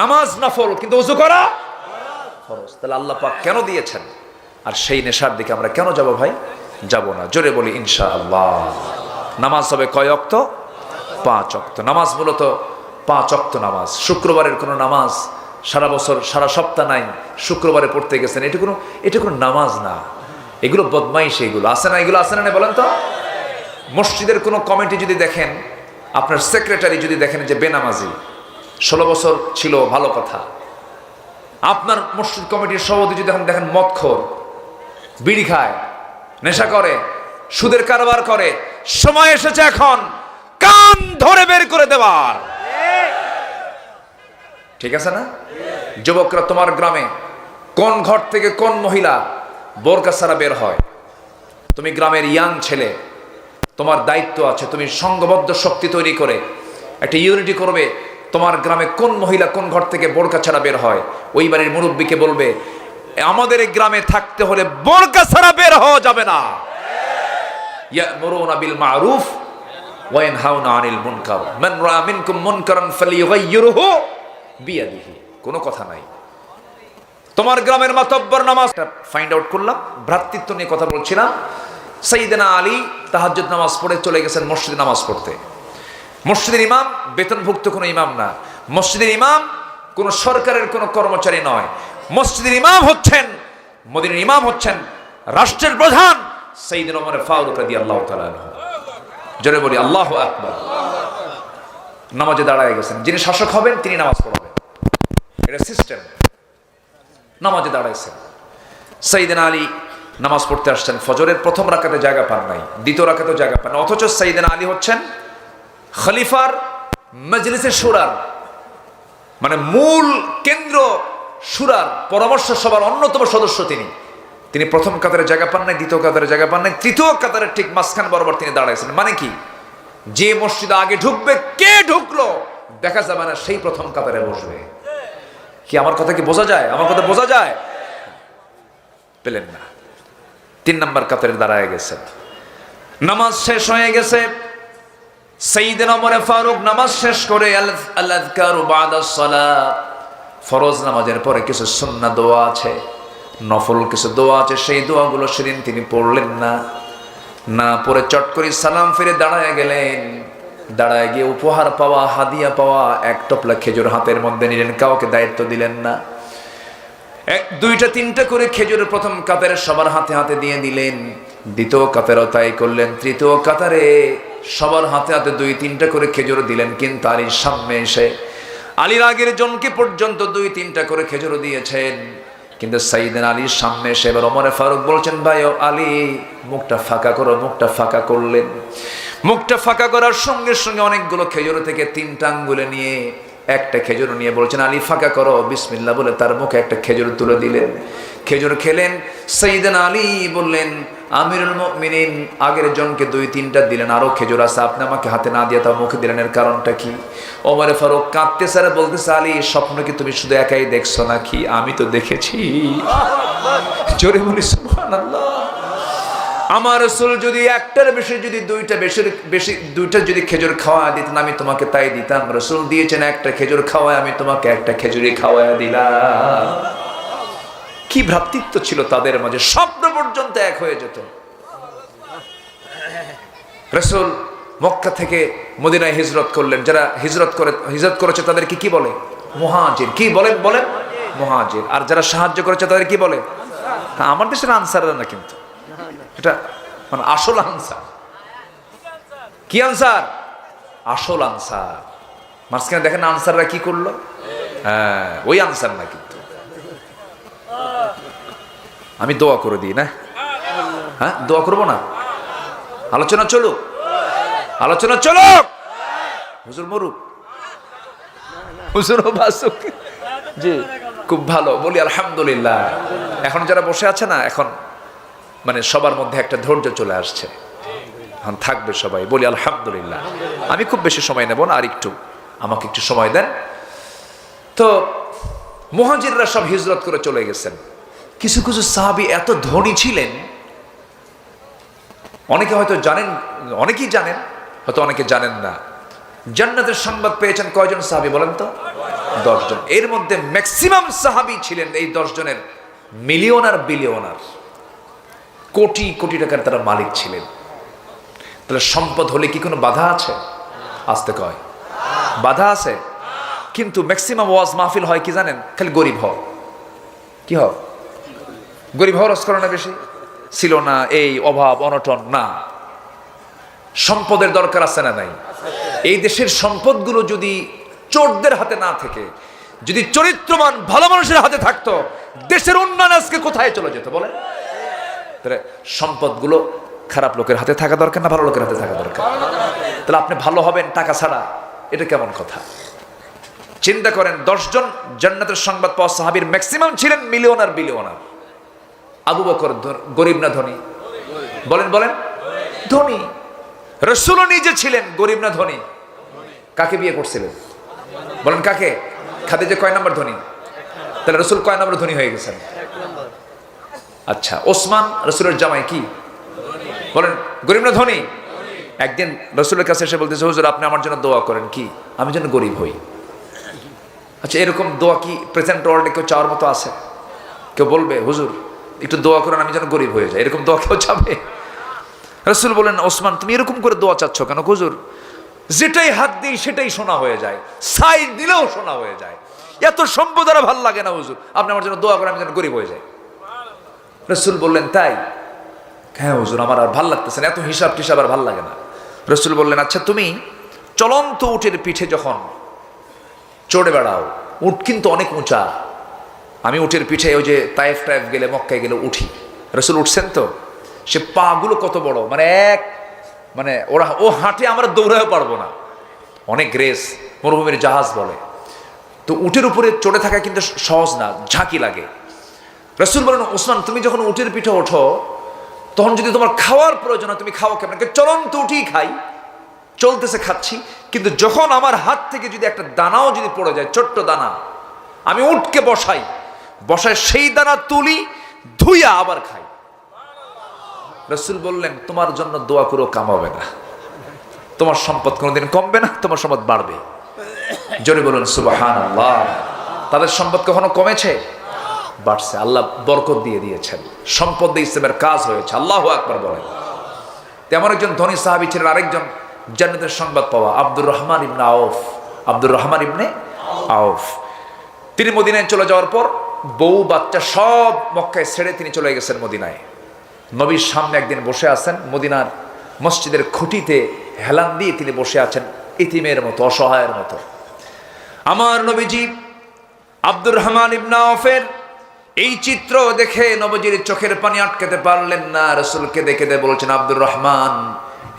নামাজ নফল, কিন্তু অজু করা ফরজ। তাহলে আল্লাহ পাক কেন দিয়েছেন? আর সেই নেশার দিকে আমরা কেন যাব ভাই? যাব না। জোরে বলি ইনশাআল্লাহ। নামাজ হবে কয় ওয়াক্ত? 5 ওয়াক্ত। নামাজ মূলত 5 ওয়াক্ত নামাজ। শুক্রবারের কোনো নামাজ সারা বছর সারা সপ্তাহ নাই, শুক্রবারে পড়তে গেছেন, এটা কোনো নামাজ না। এগুলো বদমাইশি, এগুলো আছে না? এগুলো আছে না বলেন তো? মসজিদের কোনো কমিটি যদি দেখেন, আপনার সেক্রেটারি যদি দেখেন যে বেনামাজি, 16 বছর ছিল, ভালো কথা। আপনার মসজিদ কমিটির সভাপতি যদি এখন দেখেন মদখোর, বিড়ি খায়, নেশা করে, সুদের কারবার করে, সময় এসেছে এখন কান ধরে বের করে দেওয়ার। ঠিক আছে না? যুবকরা, তোমার গ্রামে কোন ঘর থেকে কোন মহিলা বোরকা ছাড়া বের হয়? তুমি গ্রামের ইয়াং ছেলে, তোমার দায়িত্ব আছে, তুমি সংঘবদ্ধ শক্তি তৈরি করে একটা ইউনিটি করবে। তোমার গ্রামে কোন মহিলা কোন ঘর থেকে বোরকা ছাড়া বের হয়, ওই বাড়ির মুরব্বীকে বলবে আমাদের এই গ্রামে থাকতে হলে বোরকা ছাড়া বের হওয়া যাবে না। ইয়ামুরুনা বিল মারুফ ওয়া ইয়ানহাউনা আনিল মুনকার মান রাআ মিনকুম মুনকারান ফালিয়ুগাইয়িরহু বিয়াদিহি। কোনো কথা নাই। তোমার গ্রামের মাতব্বর নামাজটা ফাইন্ড আউট করলাম, ভ্রাতৃত্ব নিয়ে কথা বলছিলাম। সাইয়েদনা আলী তাহাজ্জুদ নামাজ পড়ে চলে গেছেন মসজিদে নামাজ পড়তে। মসজিদের ইমাম বেতনভুক্ত কোনো ইমাম না, মসজিদের ইমাম কোনো সরকারের কোনো কর্মচারী নয়। মসজিদের ইমাম হচ্ছেন, মদিনার ইমাম হচ্ছেন রাষ্ট্রের প্রধান সাইয়েদনা ওমর ফারুক রাদিয়াল্লাহু তাআলা আনহু। জোরে বলি আল্লাহু আকবার। নামাজে দাঁড়ায় গেছেন, যিনি শাসক হবেন তিনি নামাজ পড়াবেন, এটা সিস্টেম। নামাজে দাঁড়াইছেন। সাইয়েদনা আলী নামাজ পড়তে আসছেন। ফজরের প্রথম রাকাতে জায়গা পান নাই, দ্বিতীয় রাকাতেও জায়গা পান না, অথচ সাইয়েদনা আলী হচ্ছেন খলিফার মজলিসে শুরার, মানে মূল কেন্দ্র শুরার পরামর্শ সভার অন্যতম সদস্য তিনি। তিনি প্রথম কাতারে জায়গা পান নাই, দ্বিতীয় কাতারে জায়গা পান নাই, তৃতীয় কাতারের ঠিক মাঝখান বরাবর তিনি দাঁড়াইছেন। মানে কি, যে মসজিদে আগে ঢুকবে, কে ঢুকলো দেখা যাবে না, সেই প্রথম কাতারে বসবে। কি আমার কথা কি বোঝা যায়? আমার কথা বোঝা যায়? পেলেন না। 3 নম্বর কাতারে দাঁড়ায় গেছেন। নামাজ শেষ হয়ে গেছে। সাইয়েদনা ওমর ফারুক নামাজ শেষ করে আল আযকারু বাদাস সালাত, ফরজ নামাজের পরে কিছু সুন্নাহ দোয়া আছে, নফল কিছু দোয়া আছে, সেই দোয়াগুলো সেদিন তিনি পড়লেন না পড়ে চট করে সালাম ফিরে দাঁড়ায় গেলেন। দাঁড়ায় গিয়ে উপহার পাওয়া, হাদিয়া পাওয়া এক টপলা খেজুর হাতের মধ্যে নিলেন, কাউকে দায়িত্ব দিলেন না। 1, 2, 3 করে খেজুর প্রথম কাতারে সবার হাতে হাতে দিয়ে দিলেন। দ্বিতীয় কাতারেও তাই করলেন। তৃতীয় কাতারে সবার হাতে হাতে 2, 3 করে খেজুর দিলেন। কিন্তু আলীর সামনে এসে আলীর আগের জনকে পর্যন্ত 2, 3 করে খেজুর দিয়েছেন। কিন্তু সাইয়েদনা আলীর সামনে এসে এবার ওমর ফারুক বলছেন, ভাই ও আলী, মুখটা ফাঁকা করো। মুখটা ফাঁকা করলেন। মুখটা ফাঁকা করার সঙ্গে সঙ্গে অনেকগুলো খেজুর থেকে 3টা আঙ্গুলে নিয়ে একটা খেজুর নিয়ে বলছেন, আলী ফাঁকা করো, বিসমিল্লাহ বলে তার মুখে একটা খেজুর তুলে দিলেন। খেজুর খেলেন। সাইয়েদনা আলী বললেন, আমিরুল মুমিনিন, আগের জনকে 2, 3টা দিলেন, আরো খেজুর আছে, আপনি আমাকে হাতে না দিয়ে তাও মুখে দিলেন, এর কারণটা কি? ওমর ফারুক কাঁদতে স্যারে বলতেছে, আলী, স্বপ্ন কি তুমি শুধু একাই দেখছো নাকি? আমি তো দেখেছি। জোরে বলি সুবহানাল্লাহ। আমার রাসূল যদি একটার বেশি, যদি 2টা যদি খেজুর খাওয়া দিতেন, আমি তোমাকে তাই দিতাম। রাসূল দিয়েছেন একটা খেজুর খাওয়ায়, আমি তোমাকে একটা খেজুরই খাওয়ায় দিলাম। কি ভ্রাতৃত্ব ছিল তাদের মাঝে, স্বপ্ন পর্যন্ত এক হয়ে যেত। রাসূল মক্কা থেকে মদিনায় হিজরত করলেন। যারা হিজরত করেছে তাদেরকে কি বলে? মুহাজির। কি বলেন? মুহাজির। আর যারা সাহায্য করেছে তাদের কি বলে? আমার দেশের আনসাররা না, কিন্তু এটা মানে আসল আনসার। কি আনসার? আসল আনসার। মাঝখানে দেখেন আনসাররা কি করলো? হ্যাঁ, ওই আনসার না। কিন্তু আমি দোয়া করে দিই না? হ্যাঁ, দোয়া করবো না? আলোচনা চলুক। হুজুর মরুক, হুজুর বাসুক। জি, খুব ভালো। বলি আলহামদুলিল্লাহ। এখন যারা বসে আছে না, এখন মানে সবার মধ্যে একটা ধৈর্য চলে আসছে, এখন থাকবে সবাই। বলি আলহামদুলিল্লাহ। আমি খুব বেশি সময় নেব না, আর আমাকে একটু সময় দেন। তো মুহাজিররা সব হিজরত করে চলে গেছেন। কিছু কিছু সাহাবী এত ধনী ছিলেন, অনেকে হয়তো জানেন, অনেকেই জানেন, হয়তো অনেকে জানেন না। জান্নাতের সংবাদ পেয়েছেন কয়জন সাহাবী বলেন তো? 10 জন। এর মধ্যে ম্যাক্সিমাম সাহাবী ছিলেন এই 10 জনের বিলিয়নার, কোটি কোটি টাকার তারা মালিক ছিলেন। তাহলে সম্পদ হলে কি কোনো বাধা আছে? আসতে কয় বাধা আছে। কিন্তু ম্যাক্সিমাম ওয়াজ মাহফিল হয় কি জানেন? খালি গরিব হও। কি হও? গরিব হওয়ার রস করে না বেশি? ছিল না এই অভাব অনটন না, সম্পদের দরকার আছে না নাই? এই দেশের সম্পদগুলো যদি চোরদের হাতে না থেকে, যদি চরিত্রবান ভালো মানুষের হাতে থাকতো, দেশের উন্নয়ন আজকে কোথায় চলে যেত বলেন? তাহলে সম্পদগুলো খারাপ লোকের হাতে থাকা দরকার না ভালো লোকের হাতে থাকা দরকার? তাহলে আপনি ভালো হবেন টাকা ছাড়া, এটা কেমন কথা? চিন্তা করেন, 10 জন জান্নাতের সংবাদ পাওয়া সাহাবীর ম্যাক্সিমাম ছিলেন বিলিয়নার। আবু বকর গরিব না ধনী? বলেন ধনী। রাসূলও নিজে ছিলেন গরিব না ধনী? কাকে বিয়ে করছিলেন বলেন? কাকে? খাদিজা কয় নাম্বার ধনী? তাহলে রাসূল কয় নাম্বার ধনী হয়ে গেছেন? আচ্ছা, ওসমান রাসূলের জামাই কি বলেন, গরিব না ধনী? একদিন রাসূলের কাছে এসে বলতেছে, হুজুর আপনি আমার জন্য দোয়া করেন, কি আমি যেন গরিব হই। আচ্ছা, এরকম দোয়া কি প্রেজেন্ট ওয়ার্ল্ডে কেউ চাওয়ার মতো আছে? কেউ বলবে হুজুর একটু দোয়া করেন আমি যেন গরিব হয়ে যাই? এরকম দোয়া কেউ চাবে? রাসূল বলেন, ওসমান তুমি এরকম করে দোয়া চাচ্ছ কেন? হুজুর যেটাই হাত দিই সেটাই সোনা হয়ে যায়, সাইড দিলেও সোনা হয়ে যায়, এত সম্পদ আর ভাল লাগে না হুজুর, আপনি আমার জন্য দোয়া করেন আমি যেন গরিব হয়ে যাই। রাসূল বললেন, তাই? হ্যাঁ হুজুর, আমার আর ভাল লাগতেছে না, এত হিসাব টিসাব আর ভাল লাগে না। রাসূল বললেন, আচ্ছা তুমি চলন্ত উটের পিঠে যখন চড়ে বেড়াও, উট কিন্তু অনেক উঁচা, আমি উটের পিঠে ওই যে তায়েফ গেলে মক্কায় গেলে উঠি, রাসূল উঠছেন তো, সে পা গুলো কত বড়, মানে ও হাঁটে, আমরা দৌড়াও পারবো না, অনেক রেস, মরুভূমির জাহাজ বলে। তো উটের উপরে চড়ে থাকা কিন্তু সহজ না, ঝাঁকি লাগে। রাসূল বলেন, ওসমান তুমি যখন উটের পিঠে ওঠো তখন যদি তোমার খাওয়ার প্রয়োজন হয় তুমি খাও কেমন? চলন্ত উঠেই খাই, চলতেছে খাচ্ছি, কিন্তু যখন আমার হাত থেকে যদি একটা দানাও যদি পড়ে যায়, ছোট্ট দানা, আমি উটকে বসাই, বসায় সেই দানা তুলি, ধুইয়া আবার খাই। রাসূল বললেন, তোমার জন্য দোয়া করে কামাবে না, তোমার সম্পদ কোনোদিন কমবে না, তোমার সম্পদ বাড়বে। জোরে বলুন সুবহানাল্লাহ। তাদের সম্পদ কখনো কমেছে? বাড়ছে। আল্লাহ বরকত দিয়ে দিয়েছেন, সম্পদ দিয়ে ইসলামের কাজ হয়েছে। আল্লাহু আকবার বলেন। তেমন একজন ধনী সাহাবী ছিলেন, আরেকজন জান্নাতের সংবাদ পাওয়া, আব্দুর রহমান ইবনে আউফ। আব্দুর রহমান ইবনে আউফ তিনি মদিনায় চলে যাওয়ার পর বউ বাচ্চা সব মক্কায় ছেড়ে তিনি চলে গেছেন মদিনায়। নবীর সামনে একদিন বসে আছেন, মদিনার মসজিদের খুঁটিতে হেলান দিয়ে তিনি বসে আছেন, ইতিমের মতো, অসহায়ের মতো। আমার নবীজি আব্দুর রহমান ইবনে আউফের এই চিত্র দেখে নবীজির চোখের পানি আটকাতে পারলেন না। রাসূলকে দেখে বলছেন, আব্দুর রহমান,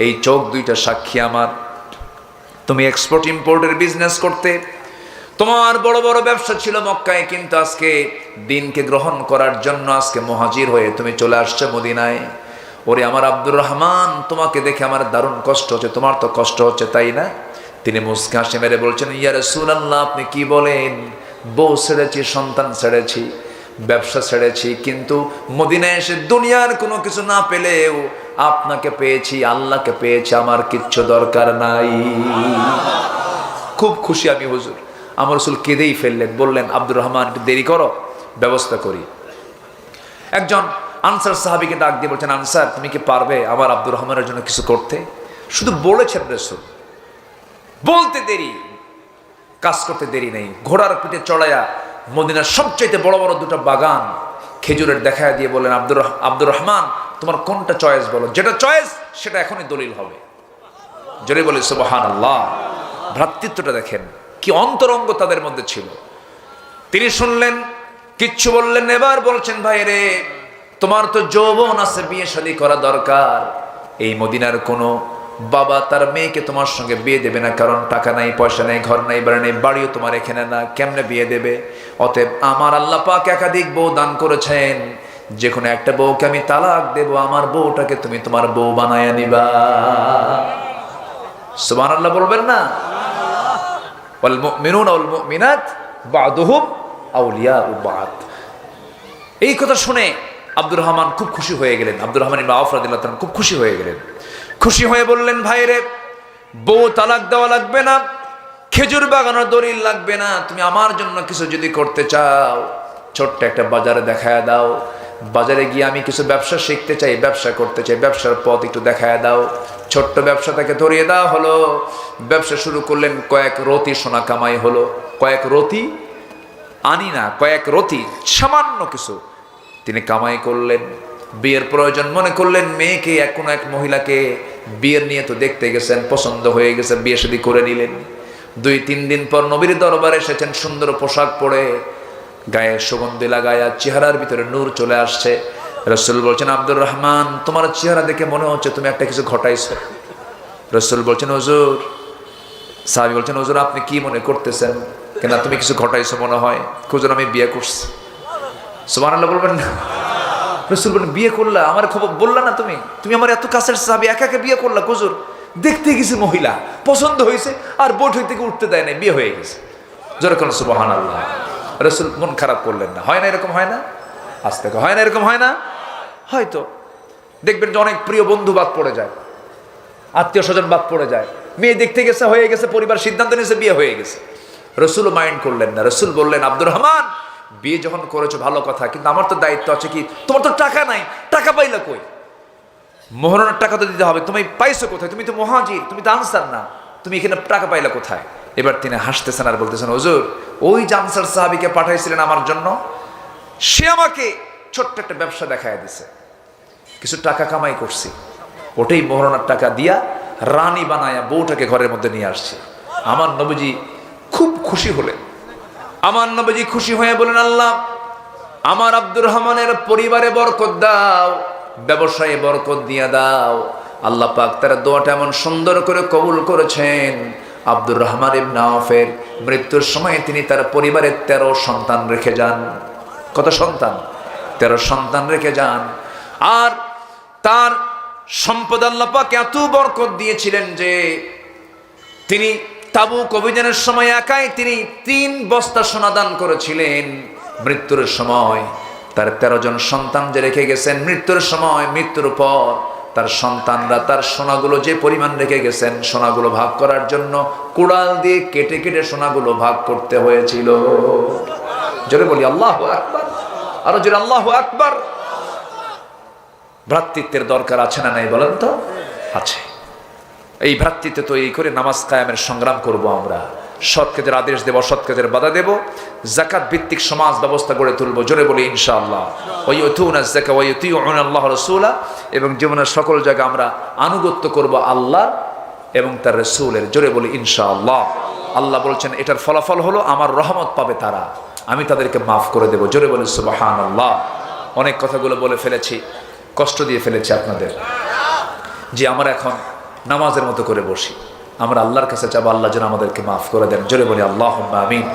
এই চোখ দুইটা সাক্ষী আমার, তুমি এক্সপোর্ট ইম্পোর্টের বিজনেস করতে, তোমার বড় বড় ব্যবসা ছিল মক্কায়, কিন্তু আজকে দিনকে গ্রহণ করার জন্য আজকে মুহাজির হয়ে তুমি চলে আসছো মদিনায়। ওরে আমার আব্দুর রহমান, তোমাকে দেখে আমার দারুণ কষ্ট হচ্ছে, তোমার তো কষ্ট হচ্ছে তাই না? তিনি মুস্কি হাসি মেরে বলছেন, ইয়া রাসূলুল্লাহ, আপনি কি বলেন? বউ ছেড়েছি, সন্তান ছেড়েছি, ব্যবসা ছেড়েছি, কিন্তু মদিনায় এসে দুনিয়ার কোনো কিছু না পেলেও আপনাকে পেয়েছি, আল্লাহকে পেয়েছি, আমার কিচ্ছু দরকার নাই। খুব খুশি আমি হুজুর। আমার রাসূল কেঁদেই ফেললেন, বললেন, আব্দুর রহমান একটু দেরি করো, ব্যবস্থা করি। একজন আনসার সাহাবীকে ডাক দিয়ে বলছেন, আনসার, তুমি কি পারবে আমার আব্দুর রহমানের জন্য কিছু করতে? শুধু বলেছেন রাসূল, বলতে দেরি, কাজ করতে দেরি নেই। ঘোড়ার পিঠে চড়াইয়া মদিনার সবচাইতে বড় বড় দুটো বাগান খেজুরের দেখায় দিয়ে বললেন, আব্দুর রহমান, তোমার কোনটা চয়েস বলো, যেটা চয়েস সেটা এখনই দলিল হবে। জোরে বলে সুবহানাল্লাহ। ভ্রাতৃত্বটা দেখেন, কি অন্তরঙ্গ তাদের মধ্যে ছিল। তিনি শুনলেন, কিচ্ছু বললেন। এবার বলছেন, ভাই রে, তোমার তো যৌবন আছে, বিয়ে শাদী করা দরকার। এই মদিনার কোনো বাবা তার মেয়েকে তোমার সঙ্গে বিয়ে দেবে না, কারণ টাকা নাই, পয়সা নাই, ঘর নাই, বাড়ি নাই, বাড়িও তোমার এখানে না, কেমনে বিয়ে দেবে? অতএব আমার আল্লাহ পাক একাধিক বউ দান করেছেন, যে কোনো একটা বউকে আমি তালাক দেব, আমার বউটাকে তুমি তোমার বউ বানায়া নিবা। সুবহানাল্লাহ বলবেন না? ওয়াল মুমিনুনা ওয়াল মুমিনাত বা'দুহুম আউলিয়াউ বা'দ। এই কথা শুনে আব্দুর রহমান খুব খুশি হয়ে গেলেন। আব্দুর রহমান ইবনে আউফ রাদিয়াল্লাহু তাআলা খুব খুশি হয়ে গেলেন। খুশি হয়ে বললেন, ভাই রে, বউ তালাক দেওয়া লাগবে না, খেজুর বাগানের দলিল লাগবে না, তুমি আমার জন্য কিছু যদি করতে চাও, ছোট্ট একটা বাজারে দেখায় দাও, বাজারে গিয়ে আমি কিছু ব্যবসা শিখতে চাই, ব্যবসা করতে চাই, ব্যবসার পথ একটু দেখায় দাও। ছোট্ট ব্যবসাটাকে ধরিয়ে দেওয়া হলো, ব্যবসা শুরু করলেন। কয়েক রতি সোনা কামাই হলো, কয়েক রতি আনি না, কয়েক রতি, সামান্য কিছু তিনি কামাই করলেন। বিয়ের প্রয়োজন মনে করলেন, মেয়েকে কোনো এক মহিলাকে বিয়ের নিয়ে তো দেখতে গেছেন, পছন্দ হয়ে গেছে, বিয়ে শাদী করে নিলেন। 2-3 দিন পর নবীর দরবারে এসেছেন, সুন্দর পোশাক পরে, গায়ে সুগন্ধি লাগায়া, চেহারার ভিতরে নূর চলে আসছে। রাসূল বলছেন, আব্দুর রহমান, তোমার চেহারা দেখে মনে হচ্ছে তুমি একটা কিছু ঘটাইছো। রাসূল বলছেন, হুজুর। সাহাবী বলছেন, হুজুর, আপনি কি মনে করতেছেন? কেন, তুমি কিছু ঘটাইছো মনে হয়? হুজুর, আমি বিয়ে করছি। সুবহানাল্লাহ বলবেন না? রাসূল বলেন, বিয়ে করলা? আমার খবর বললা না তুমি? তুমি আমার এত কাছের সাহাবী, একা একা বিয়ে করলা? হুজুর, দেখতে গেছে মহিলা, পছন্দ হয়েছে, আর বৈঠক থেকে উঠতে দেয় না, বিয়ে হয়ে গেছে। জোরে কোন সুবহানাল্লাহ। রাসূল মন খারাপ করলেন না। হয় না এরকম? হয় না? আজ থেকে হয় না এরকম? হয় না? হয়তো দেখবেন যে অনেক প্রিয় বন্ধু বাদ পড়ে যায়, আত্মীয় স্বজন বাদ পড়ে যায়, মেয়ে দেখতে গেছে, হয়ে গেছে, পরিবার সিদ্ধান্ত নিয়েছে, বিয়ে হয়ে গেছে। রাসূলও মাইন্ড করলেন না। রাসূল বললেন, আব্দুর রহমান, বিয়ে যখন করেছো ভালো কথা, কিন্তু আমার তো দায়িত্ব আছে, কি, তোমার তো টাকা নাই, টাকা পাইলা কই? মোহরানার টাকা তো দিতে হবে, তুমি পাইছো কোথায়? তুমি তো মুহাজির, তুমি তো আনসার না, তুমি এখানে টাকা পাইলা কোথায়? এবার তিনি হাসতেছেন আর বলতেছেন, হুজুর, ওই যে আনসার সাহাবীকে পাঠাইছিলেন আমার জন্য, সে আমাকে ছোট্ট একটা ব্যবসা দেখায় দিছে, কিছু টাকা কামাই করছি, ওটাই মোহরানার টাকা দিয়া রানী বানায়া বউটাকে ঘরের মধ্যে নিয়ে আসছে। আমার নবীজি খুব খুশি হলেন। আমার নবীজি খুশি হয়ে বলেন, আল্লাহ, আমার আব্দুর রহমানের পরিবারে বরকত দাও, ব্যবসায়ে বরকত দিয়া দাও। আল্লাহ পাক তার দোয়াটা এমন সুন্দর করে কবুল করেছেন। আব্দুর রহমান ইবনে আউফের মৃত্যুর সময় তিনি তার পরিবারের 13 সন্তান রেখে যান। কত সন্তান? 13 সন্তান রেখে যান। আর তার সম্পদ আল্লাহ পাক এত বরকত দিয়েছিলেন যে তিনি তাবুক অভিযানের সময় একাই তিনি 3 বস্তা সোনা দান করেছিলেন। মৃত্যুর সময় তার 13 জন সন্তান যে রেখে গেছেন, মৃত্যুর সময়, মৃত্যুর পর তার সন্তানরা তার সোনাগুলো যে পরিমাণ রেখে গেছেন, সোনাগুলো ভাগ করার জন্য কুড়াল দিয়ে কেটে কেটে সোনাগুলো ভাগ করতে হয়েছিল। জোরে বলি আল্লাহু আকবার, আরো জোরে আল্লাহু আকবার। ভ্রাতৃত্বের দরকার আছে না নাই বলেন তো? আছে। এই ভ্রাতৃত্ব তৈরি করে নামাজ কায়েমের সংগ্রাম করব আমরা। সৎ কাজের আদেশ দেব, অসৎ কাজের বাধা দেব, যাকাত ভিত্তিক সমাজ ব্যবস্থা গড়ে তুলব। জোরে বলি ইনশাআল্লাহ। ওয়া ইউতুনা যাকাত ওয়া ইউতিউনা আল্লাহ রাসূলা। এবং জীবনের সকল জায়গায় আমরা আনুগত্য করব আল্লাহ এবং তার রাসূলের। জোরে বলি ইনশাআল্লাহ। আল্লাহ বলছেন এটার ফলাফল হলো আমার রহমত পাবে তারা, আমি তাদেরকে মাফ করে দেব। জোরে বলি সুবহানাল্লাহ। অনেক কথাগুলো বলে ফেলেছি, কষ্ট দিয়ে ফেলেছি আপনাদের। যে আমরা এখন নামাজের মতো করে বসি, আমরা আল্লাহর কাছে চাবো আল্লাহ যেন আমাদেরকে মাফ করে দেন। জোরে বলি আল্লাহুম্মা আমিন।